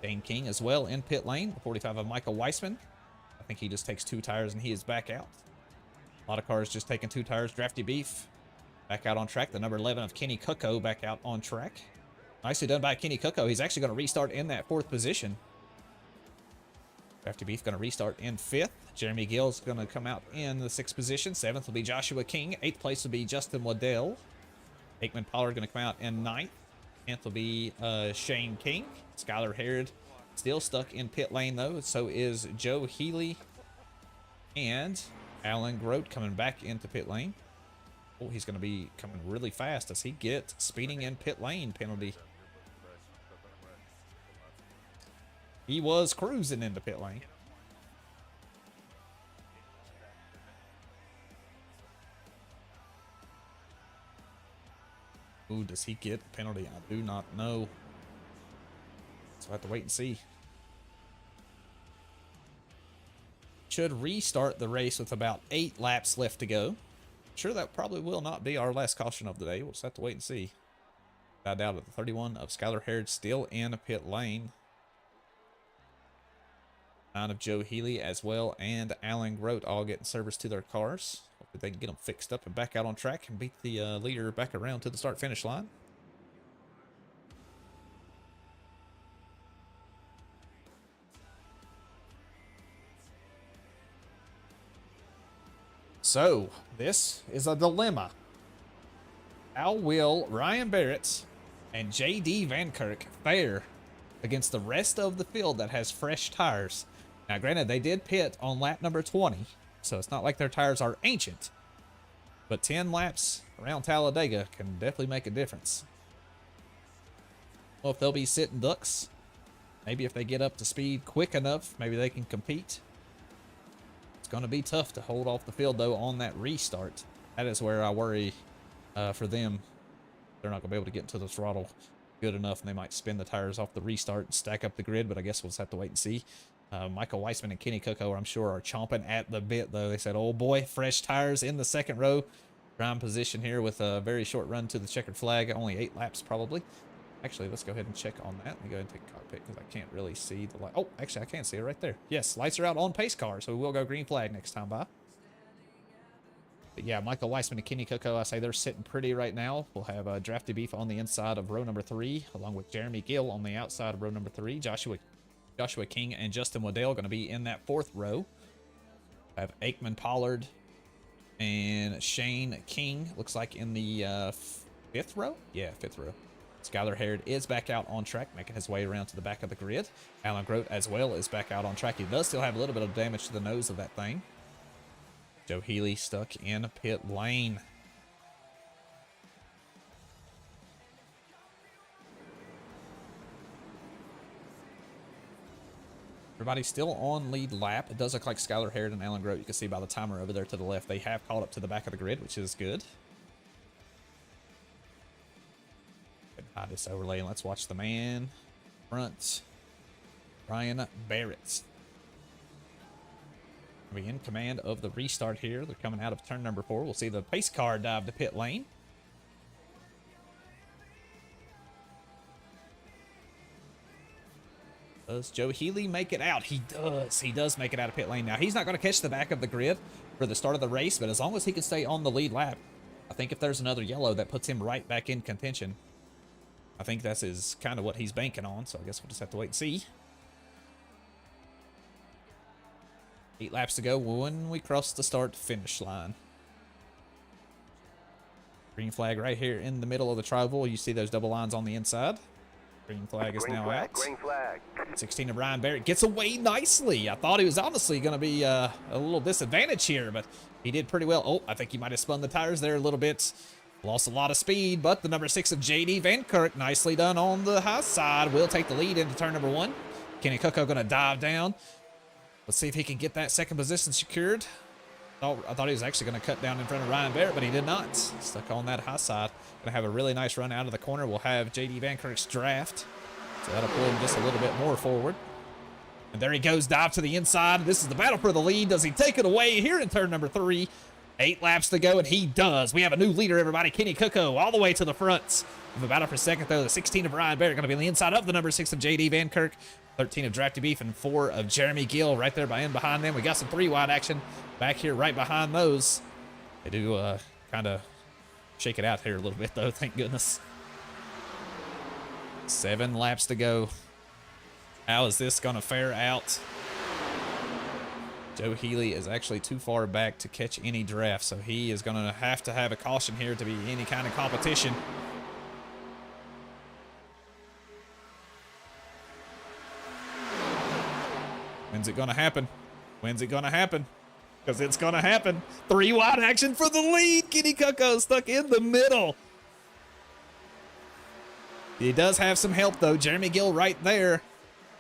Dane King as well in pit lane. The 45 of Michael Weissman. I think he just takes 2 tires and he is back out. A lot of cars just taking 2 tires. Drafty Beef back out on track. The number 11 of Kenny Cucko back out on track. Nicely done by Kenny Cucko. He's actually going to restart in that 4th position. Drafty Beef going to restart in 5th. Jeremy Gill's going to come out in the 6th position. 7th will be Joshua King. 8th place will be Justin Waddell. Aikman Pollard going to come out in 9th. 10th will be Shane King. Skylar Harrod still stuck in pit lane, though. So is Joe Healy. And Alan Grote coming back into pit lane. Oh, he's going to be coming really fast as he gets speeding in pit lane penalty. He was cruising into pit lane. Ooh, does he get the penalty? I do not know. So I have to wait and see. Should restart the race with about 8 laps left to go. Sure, that probably will not be our last caution of the day. We'll just have to wait and see. I doubt it. The 31 of Skylar Harrod still in a pit lane. 9 of Joe Healy as well, and Alan Grote all getting service to their cars. Hopefully they can get them fixed up and back out on track and beat the leader back around to the start-finish line. So, this is a dilemma. How will Ryan Barrett and J.D. Van Kirk fare against the rest of the field that has fresh tires? Now, granted, they did pit on lap number 20, so it's not like their tires are ancient. But 10 laps around Talladega can definitely make a difference. Well, if they'll be sitting ducks, maybe if they get up to speed quick enough, maybe they can compete. It's going to be tough to hold off the field, though, on that restart. That is where I worry for them. They're not going to be able to get into the throttle good enough, and they might spin the tires off the restart and stack up the grid, but I guess we'll just have to wait and see. Michael Weissman and Kenny Coco, I'm sure, are chomping at the bit, though. They said, oh boy, fresh tires in the 2nd row. Prime position here with a very short run to the checkered flag. Only 8 laps, probably. Actually, let's go ahead and check on that. Let me go ahead and take a cockpit because I can't really see the light. Oh, actually, I can see it right there. Yes, lights are out on pace car, so we will go green flag next time by. But yeah, Michael Weissman and Kenny Coco, I say they're sitting pretty right now. We'll have Drafty Beef on the inside of row number 3, along with Jeremy Gill on the outside of row number 3. Joshua King and Justin Waddell going to be in that 4th row. I have Aikman Pollard and Shane King, looks like in the 5th row? Yeah, 5th row. Skylar Harrod is back out on track, making his way around to the back of the grid. Alan Grote as well is back out on track. He does still have a little bit of damage to the nose of that thing. Joe Healy stuck in pit lane. Everybody's still on lead lap. It does look like Skylar Harrod and Alan Grote, you can see by the timer over there to the left, they have caught up to the back of the grid, which is good. Hide this overlay and let's watch the man front, Ryan Barrett. We're in command of the restart here. They're coming out of turn number 4. We'll see the pace car dive to pit lane. Does Joe Healy make it out? He does. He does make it out of pit lane. Now, he's not going to catch the back of the grid for the start of the race, but as long as he can stay on the lead lap, I think if there's another yellow, that puts him right back in contention. I think that's kind of what he's banking on, so I guess we'll just have to wait and see. 8 laps to go when we cross the start-finish line. Green flag right here in the middle of the trioval. You see those double lines on the inside. Green flag is now out. Green flag. 16 of Ryan Barrett gets away nicely. I thought he was honestly going to be a little disadvantage here, but he did pretty well. Oh, I think he might have spun the tires there a little bit. Lost a lot of speed, but the number 6 of J.D. Van Kirk, nicely done on the high side, will take the lead into turn number 1. Kenny Coco going to dive down. Let's see if he can get that 2nd position secured. I thought he was actually going to cut down in front of Ryan Barrett, but he did not. Stuck on that high side. Going to have a really nice run out of the corner. We'll have J.D. Van Kirk's draft. So that'll pull him just a little bit more forward. And there he goes, dive to the inside. This is the battle for the lead. Does he take it away here in turn number 3? 8 laps to go, and he does. We have a new leader, everybody. Kenny Coco all the way to the front. Of the battle for 2nd, though. The 16 of Ryan Barrett going to be on the inside of the number 6 of J.D. Van Kirk. 13 of Drafty Beef and 4 of Jeremy Gill right there in behind them. We got some 3-wide action back here right behind those. They do kind of shake it out here a little bit, though. Thank goodness. 7 laps to go. How is this going to fare out? Joe Healy is actually too far back to catch any draft, so he is going to have a caution here to be any kind of competition. When's it going to happen? When's it going to happen? Because it's going to happen. 3 wide action for the lead. Kenny Cucko stuck in the middle. He does have some help, though. Jeremy Gill right there.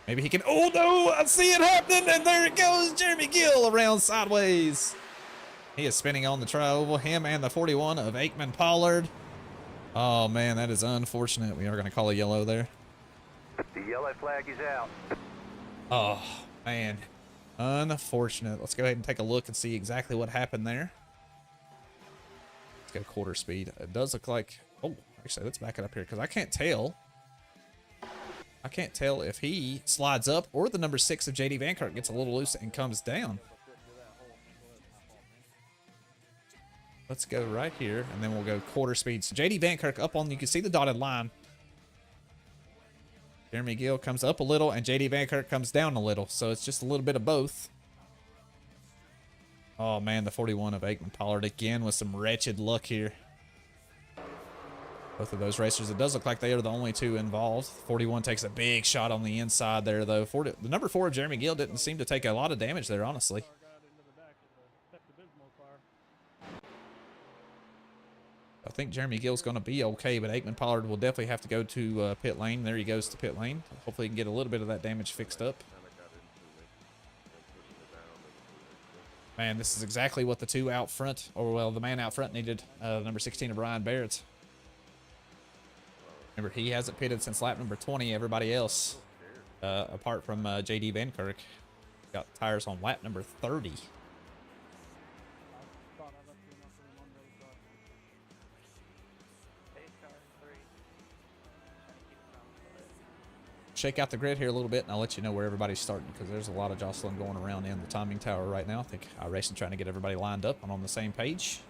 Maybe he can... Oh, no! I see it happening, and there it goes. Jeremy Gill around sideways. He is spinning on the tri-oval. Him and the 41 of Aikman Pollard. Oh, man, that is unfortunate. We are going to call a yellow there. The yellow flag is out. Oh, man. Unfortunate. Let's go ahead and take a look and see exactly what happened there. Let's go quarter speed. It does look like... Oh, actually, let's back it up here because I can't tell. I can't tell if he slides up or the number 6 of JD Vankirk gets a little loose and comes down. Let's go right here, and then we'll go quarter speed. So JD Vankirk up on, you can see the dotted line. Jeremy Gill comes up a little, and JD Vankirk comes down a little. So it's just a little bit of both. Oh, man, the 41 of Aikman Pollard again with some wretched luck here. Both of those racers, it does look like they are the only 2 involved. 41 takes a big shot on the inside there, though. The number 4 of Jeremy Gill didn't seem to take a lot of damage there, honestly. I think Jeremy Gill's going to be okay, but Aikman Pollard will definitely have to go to pit lane. There he goes to pit lane. Hopefully he can get a little bit of that damage fixed up. Man, this is exactly what the 2 out front, or well, the man out front needed. Number 16 of Ryan Barrett. Remember, he hasn't pitted since lap number 20. Everybody else, apart from JD Vankirk, got tires on lap number 30. Shake out the grid here a little bit, and I'll let you know where everybody's starting because there's a lot of jostling going around in the timing tower right now. I think iRacing trying to get everybody lined up and on the same page.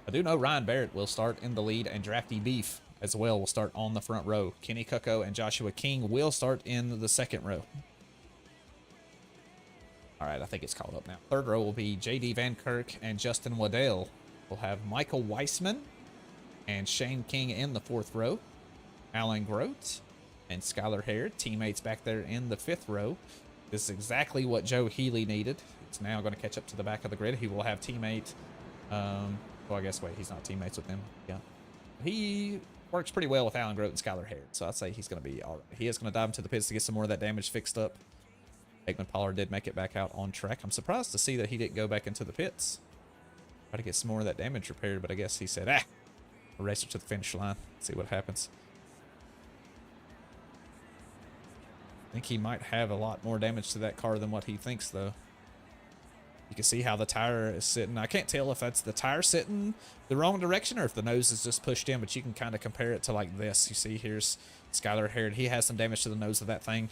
I do know Ryan Barrett will start in the lead, and Drafty Beef as well will start on the front row. Kenny Cucko and Joshua King will start in the second row. All right, I think it's called up now. Third row will be JD Vankirk and Justin Waddell. We'll have Michael Weissman and Shane King in the 4th row. Alan Grote and Skylar Hare, teammates back there in the 5th row. This is exactly what Joe Healy needed. It's now going to catch up to the back of the grid. He will have teammate... well, I guess, wait, he's not teammates with them. Yeah. He works pretty well with Alan Grote and Skylar Hare, so I'd say he's going to be all right. He is going to dive into the pits to get some more of that damage fixed up. Aikman Pollard did make it back out on track. I'm surprised to see that he didn't go back into the pits. Try to get some more of that damage repaired, but I guess he said, a racer to the finish line. See what happens. I think he might have a lot more damage to that car than what he thinks, though. You can see how the tire is sitting. I can't tell if that's the tire sitting the wrong direction or if the nose is just pushed in, but you can kind of compare it to like this. You see, here's Skylar Hare. He has some damage to the nose of that thing.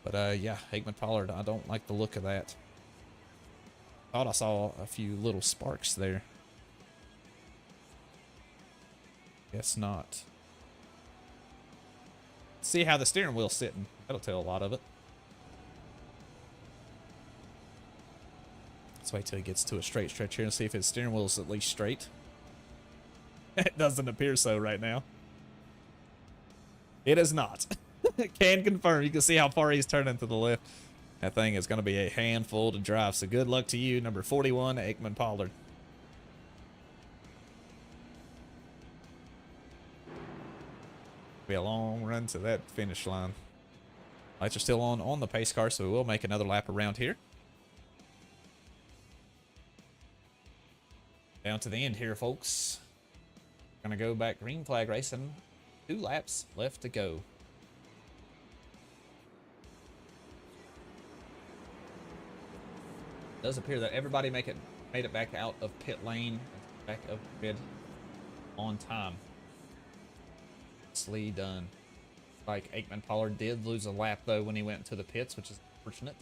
But, yeah, Aikman Pollard, I don't like the look of that. Thought I saw a few little sparks there. Guess not. See how the steering wheel's sitting. That'll tell a lot of it. Let's wait till he gets to a straight stretch here and see if his steering wheel's at least straight. It doesn't appear so right now. It is not. Can confirm. You can see how far he's turning to the left. That thing is going to be a handful to drive. So good luck to you, number 41, Aikman Pollard. Be a long run to that finish line. Lights are still on the pace car, so we will make another lap around here. Down to the end here, folks. Gonna go back green flag racing. 2 laps left to go. It does appear that everybody made it back out of pit lane, back of grid on time. Nicely done. Like Aikman Pollard did lose a lap though when he went to the pits, which is unfortunate.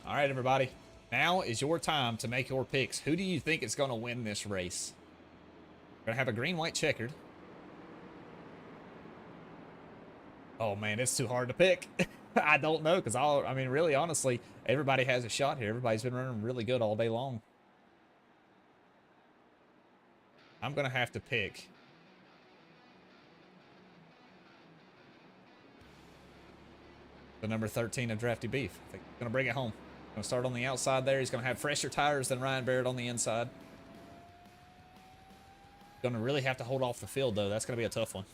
All right, everybody. Now is your time to make your picks. Who do you think is going to win this race? We're going to have a green-white checkered. Oh man, it's too hard to pick. I don't know, because I mean, really, honestly, everybody has a shot here. Everybody's been running really good all day long. I'm going to have to pick the number 13 of Drafty Beef. I think he's going to bring it home. Going to start on the outside there. He's going to have fresher tires than Ryan Barrett on the inside. Going to really have to hold off the field, though. That's going to be a tough one.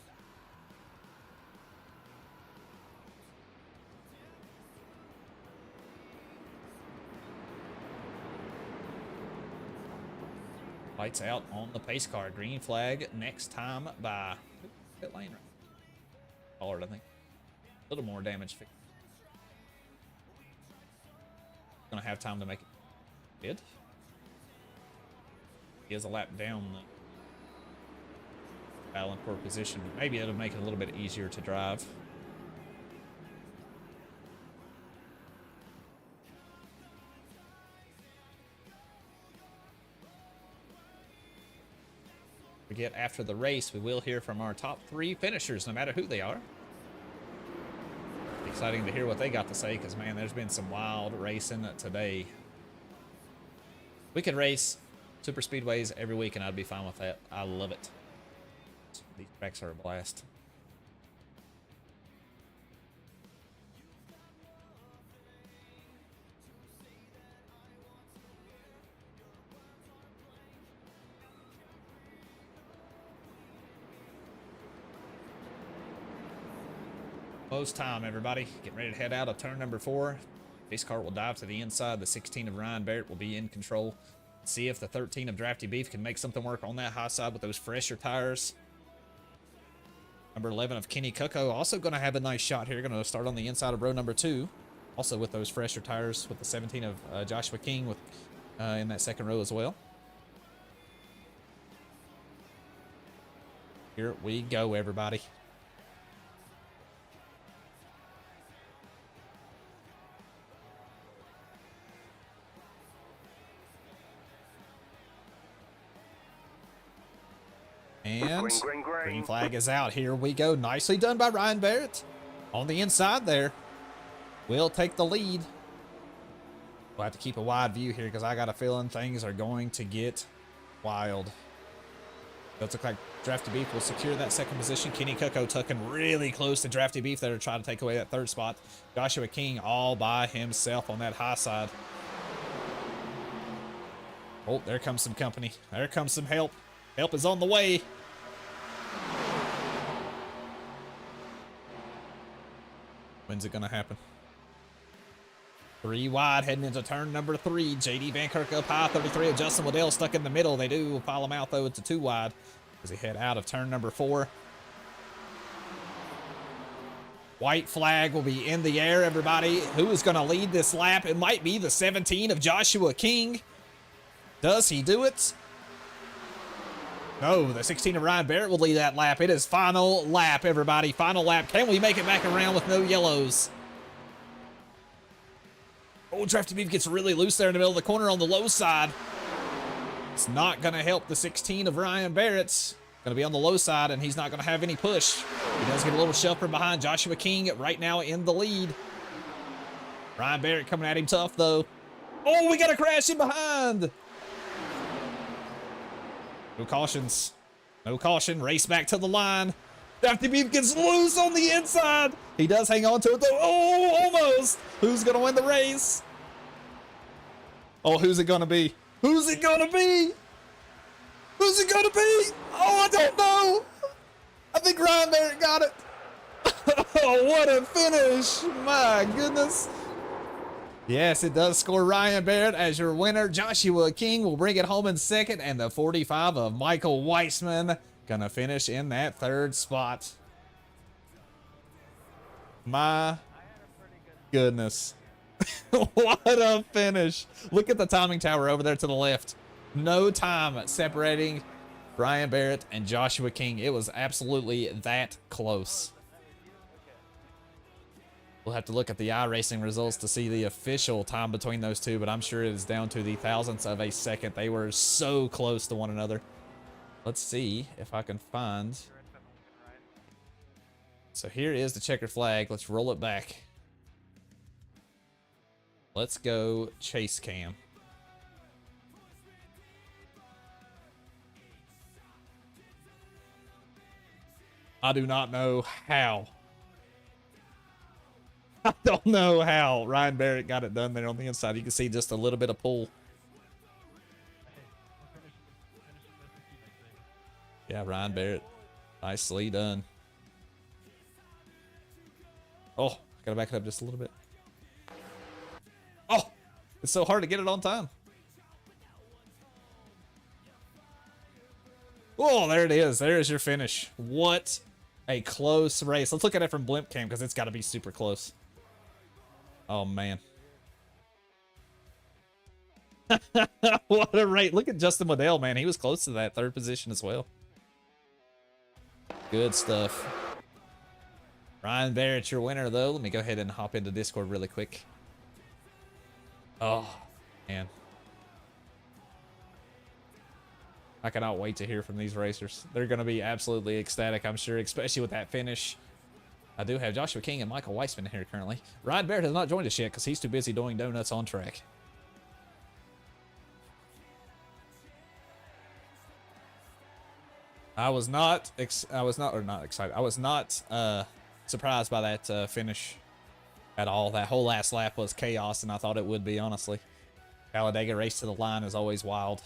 Lights out on the pace car. Green flag next time by pit lane. Pollard, I think. A little more damage. Gonna have time to make it. Did. He has a lap down the Allen for position. Maybe it'll make it a little bit easier to drive. Forget after the race, we will hear from our top 3 finishers, no matter who they are. Exciting to hear what they got to say, because man, there's been some wild racing today. We could race super speedways every week and I'd be fine with that. I love it. These tracks are a blast. Close time, everybody. Get ready to head out of turn number 4. Pace car will dive to the inside. The 16 of Ryan Barrett will be in control. See if the 13 of Drafty Beef can make something work on that high side with those fresher tires. Number 11 of Kenny Cucco also going to have a nice shot here. Going to start on the inside of row number 2. Also with those fresher tires with the 17 of Joshua King with in that second row as well. Here we go, everybody. And green flag is out. Here we go. Nicely done by Ryan Barrett. On the inside there. Will take the lead. We'll have to keep a wide view here because I got a feeling things are going to get wild. Does look like Drafty Beef will secure that second position. Kenny Cucco tucking really close to Drafty Beef there to try to take away that third spot. Joshua King all by himself on that high side. Oh, there comes some company. There comes some help. Help is on the way. When's it going to happen? 3 wide heading into turn number 3. JD Van Kirk up high. 33 of Justin Waddell stuck in the middle. They do file him out, though. It's a 2 wide as they head out of turn number 4. White flag will be in the air, everybody. Who is going to lead this lap? It might be the 17 of Joshua King. Does he do it? No, the 16 of Ryan Barrett will lead that lap. It is final lap, everybody. Final lap. Can we make it back around with no yellows? Oh, Drafty Beef gets really loose there in the middle of the corner on the low side. It's not going to help the 16 of Ryan Barrett. Going to be on the low side, and he's not going to have any push. He does get a little shove from behind. Joshua King right now in the lead. Ryan Barrett coming at him tough, though. Oh, we got a crash in behind. No cautions. No caution. Race back to the line. Drafty Beef gets loose on the inside. He does hang on to it, though. Oh, almost. Who's going to win the race? Oh, who's it going to be? Who's it going to be? Who's it going to be? Oh, I don't know. I think Ryan Barrett got it. Oh, what a finish. My goodness. Yes, it does score Ryan Barrett as your winner. Joshua King will bring it home in second, and the 45 of Michael Weissman gonna finish in that third spot. My goodness. What a finish. Look at the timing tower over there to the left. No time separating Ryan Barrett and Joshua King. It was absolutely that close. We'll have to look at the iRacing results to see the official time between those two, but I'm sure it is down to the thousandths of a second. They were so close to one another. Let's see if I can find So here is the checkered flag. Let's roll it back. Let's go chase cam. I do not know how. I don't know how Ryan Barrett got it done there on the inside. You can see just a little bit of pull. Yeah, Ryan Barrett. Nicely done. Oh, gotta back it up just a little bit. Oh, it's so hard to get it on time. Oh, there it is. There's your finish. What a close race. Let's look at it from blimp cam because it's got to be super close. Oh, man. What a rate. Look at Justin Waddell, man. He was close to that third position as well. Good stuff. Ryan Barrett, your winner, though. Let me go ahead and hop into Discord really quick. Oh, man. I cannot wait to hear from these racers. They're going to be absolutely ecstatic, I'm sure, especially with that finish. I do have Joshua King and Michael Weissman here currently. Ryan Barrett has not joined us yet because he's too busy doing donuts on track. I was not surprised by that finish at all. That whole last lap was chaos, and I thought it would be, honestly. Talladega race to the line is always wild.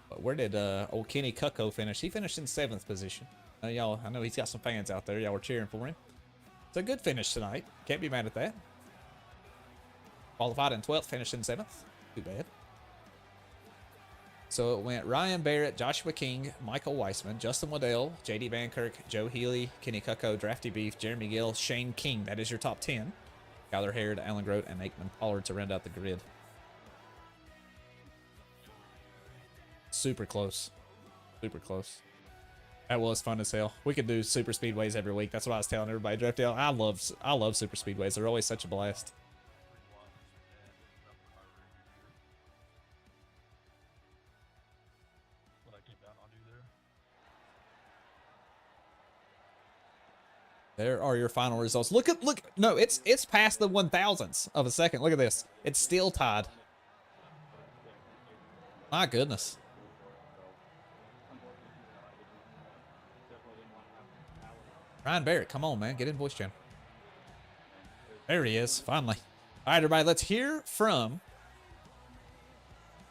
But where did old Kenny Cucko finish? He finished in 7th position. Y'all, I know he's got some fans out there. Y'all were cheering for him. It's a good finish tonight. Can't be mad at that. Qualified in 12th, finished in 7th. Too bad. So it went Ryan Barrett, Joshua King, Michael Weissman, Justin Waddell, JD Van Kirk, Joe Healy, Kenny Cucko, Drafty Beef, Jeremy Gill, Shane King. That is your top 10. Skyler Harrod, Alan Grote, and Aikman Pollard to round out the grid. Super close. Super close. That was fun as hell. We could do super speedways every week. That's what I was telling everybody. Drafty, I love super speedways. They're always such a blast. There are your final results. Look, no, it's past the 1,000ths of a second. Look at this. It's still tied. My goodness. Ryan Barrett, come on, man. Get in voice channel. There he is, finally. All right, everybody, let's hear from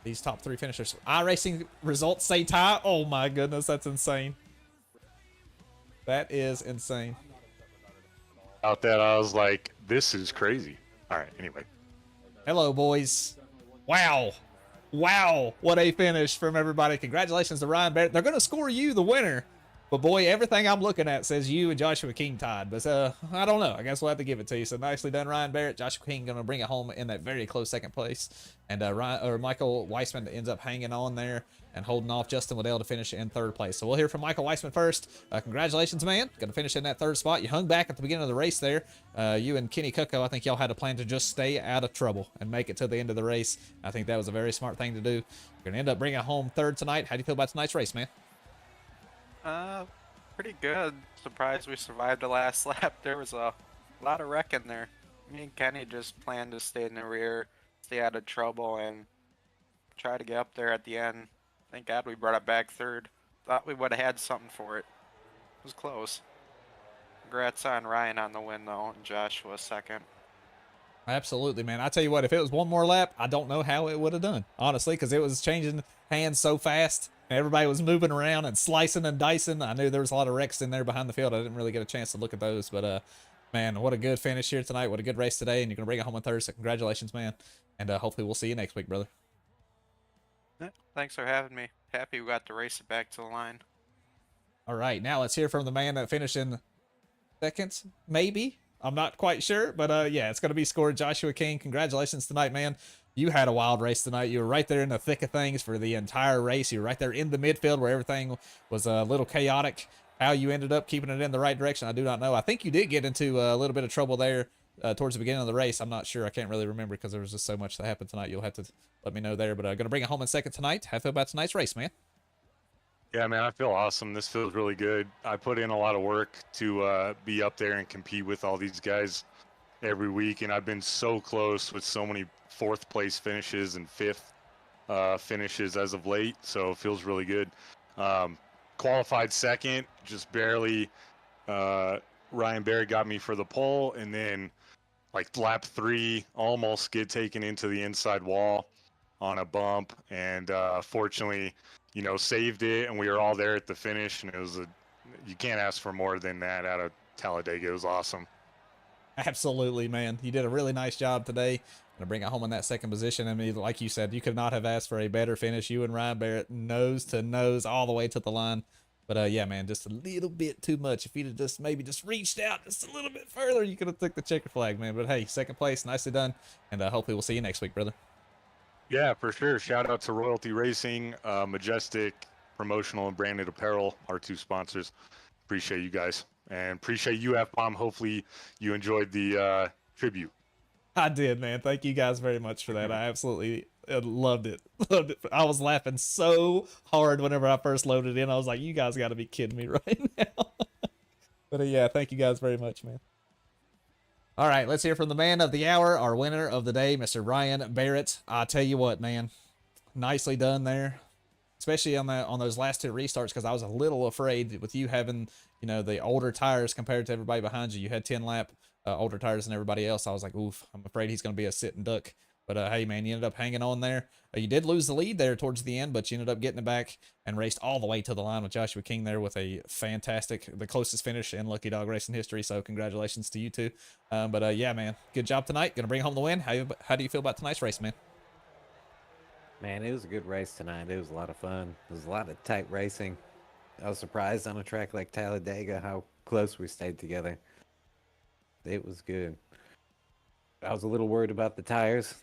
these top 3 finishers. iRacing results say tie. Oh, my goodness, that's insane. That is insane. Out that, I was like, this is crazy. All right, anyway. Hello, boys. Wow. Wow. What a finish from everybody. Congratulations to Ryan Barrett. They're going to score you the winner. But, boy, everything I'm looking at says you and Joshua King tied. But, I don't know. I guess we'll have to give it to you. So, nicely done, Ryan Barrett. Joshua King going to bring it home in that very close second place. And Michael Weissman ends up hanging on there and holding off Justin Waddell to finish in 3rd place. So, we'll hear from Michael Weissman first. Congratulations, man. Going to finish in that 3rd spot. You hung back at the beginning of the race there. You and Kenny Cucko, I think y'all had a plan to just stay out of trouble and make it to the end of the race. I think that was a very smart thing to do. You're going to end up bringing it home 3rd tonight. How do you feel about tonight's race, man? Pretty good. Surprised we survived the last lap. There was a lot of wrecking there. Me and Kenny just planned to stay in the rear, stay out of trouble, and try to get up there at the end. Thank God we brought it back 3rd. Thought we would have had something for it. It was close. Congrats on Ryan on the win, though, and Joshua 2nd. Absolutely, man. I tell you what, if it was one more lap, I don't know how it would have done, honestly, because it was changing hands so fast. Everybody was moving around and slicing and dicing. I knew there was a lot of wrecks in there behind the field. I didn't really get a chance to look at those. But, man, what a good finish here tonight. What a good race today. And you're going to bring it home on Thursday. So congratulations, man. And hopefully we'll see you next week, brother. Yeah, thanks for having me. Happy we got to race it back to the line. All right, now let's hear from the man that finished in 2nd, maybe. I'm not quite sure. But, yeah, it's going to be scored. Joshua King, congratulations tonight, man. You had a wild race tonight. You were right there in the thick of things for the entire race. You were right there in the midfield where everything was a little chaotic. How you ended up keeping it in the right direction, I do not know. I think you did get into a little bit of trouble there towards the beginning of the race. I'm not sure. I can't really remember because there was just so much that happened tonight. You'll have to let me know there. But going to bring it home in second tonight. How you feel about tonight's race, man? Yeah, man, I feel awesome. This feels really good. I put in a lot of work to be up there and compete with all these guys every week, and I've been so close with so many fourth place finishes and fifth finishes as of late, so it feels really good. Qualified second, just barely. Ryan Barrett got me for the pole, and then like lap 3, almost get taken into the inside wall on a bump, and fortunately, saved it, and we were all there at the finish, and you can't ask for more than that out of Talladega. It was awesome. Absolutely, man. You did a really nice job today. Gonna bring it home in that second position. I mean, like you said, you could not have asked for a better finish. You and Ryan Barrett nose to nose all the way to the line. But yeah, man, just a little bit too much. If you'd have just maybe just reached out just a little bit further, you could have took the checker flag, man. But hey, second place, nicely done. And hopefully we'll see you next week, brother. Yeah, for sure. Shout out to Royalty Racing, Majestic Promotional and Branded Apparel, our 2 sponsors. Appreciate you guys, and appreciate you, FFBomb. Hopefully you enjoyed the tribute. I did, man. Thank you guys very much for that. I absolutely loved it. Loved it. I was laughing so hard whenever I first loaded in. I was like, you guys got to be kidding me right now. But yeah, thank you guys very much, man. All right, let's hear from the man of the hour, our winner of the day, Mr. Ryan Barrett. I tell you what, man, nicely done there, especially on those last 2 restarts, because I was a little afraid with you having, the older tires compared to everybody behind you. You had 10-lap older tires than everybody else. I was like, oof, I'm afraid he's going to be a sitting duck. But hey, man, you ended up hanging on there. You did lose the lead there towards the end, but you ended up getting it back and raced all the way to the line with Joshua King there with a fantastic, the closest finish in Lucky Dog Racing history. So congratulations to you two. But yeah, man, good job tonight. Going to bring home the win. How do you feel about tonight's race, man? Man, it was a good race tonight. It was a lot of fun. It was a lot of tight racing. I was surprised on a track like Talladega how close we stayed together. It was good. I was a little worried about the tires.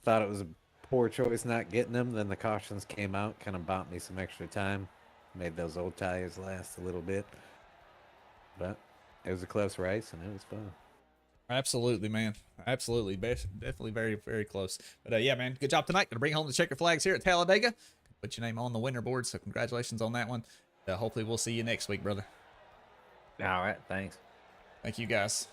Thought it was a poor choice not getting them. Then the cautions came out, kind of bought me some extra time. Made those old tires last a little bit. But it was a close race, and it was fun. Absolutely, man. Absolutely. Definitely very, very close. But yeah, man, good job tonight. Gonna bring home the checker flags here at Talladega. Put your name on the winner board, so congratulations on that one. Hopefully we'll see you next week, brother. All right, thanks. Thank you, guys.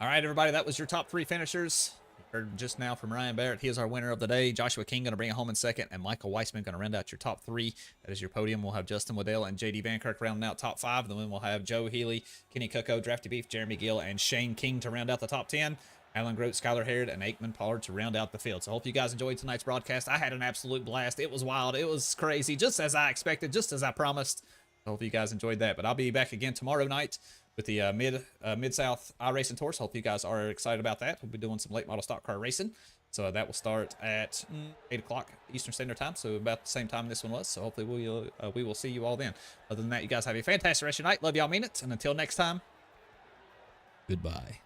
All right, everybody, that was your top 3 finishers. You heard just now from Ryan Barrett. He is our winner of the day. Joshua King going to bring it home in second, and Michael Weissman going to round out your top 3. That is your podium. We'll have Justin Waddell and J.D. Van Kirk rounding out top 5. Then we'll have Joe Healy, Kenny Cucko, Drafty Beef, Jeremy Gill, and Shane King to round out the top 10. Alan Grote, Skylar Harrod, and Aikman Pollard to round out the field. So I hope you guys enjoyed tonight's broadcast. I had an absolute blast. It was wild. It was crazy, just as I expected, just as I promised. I hope you guys enjoyed that. But I'll be back again tomorrow night with the Mid-South iRacing Tours. Hope you guys are excited about that. We'll be doing some late model stock car racing. So that will start at 8 o'clock Eastern Standard Time. So about the same time this one was. So hopefully we will see you all then. Other than that, you guys have a fantastic rest of your night. Love y'all, mean it. And until next time, goodbye.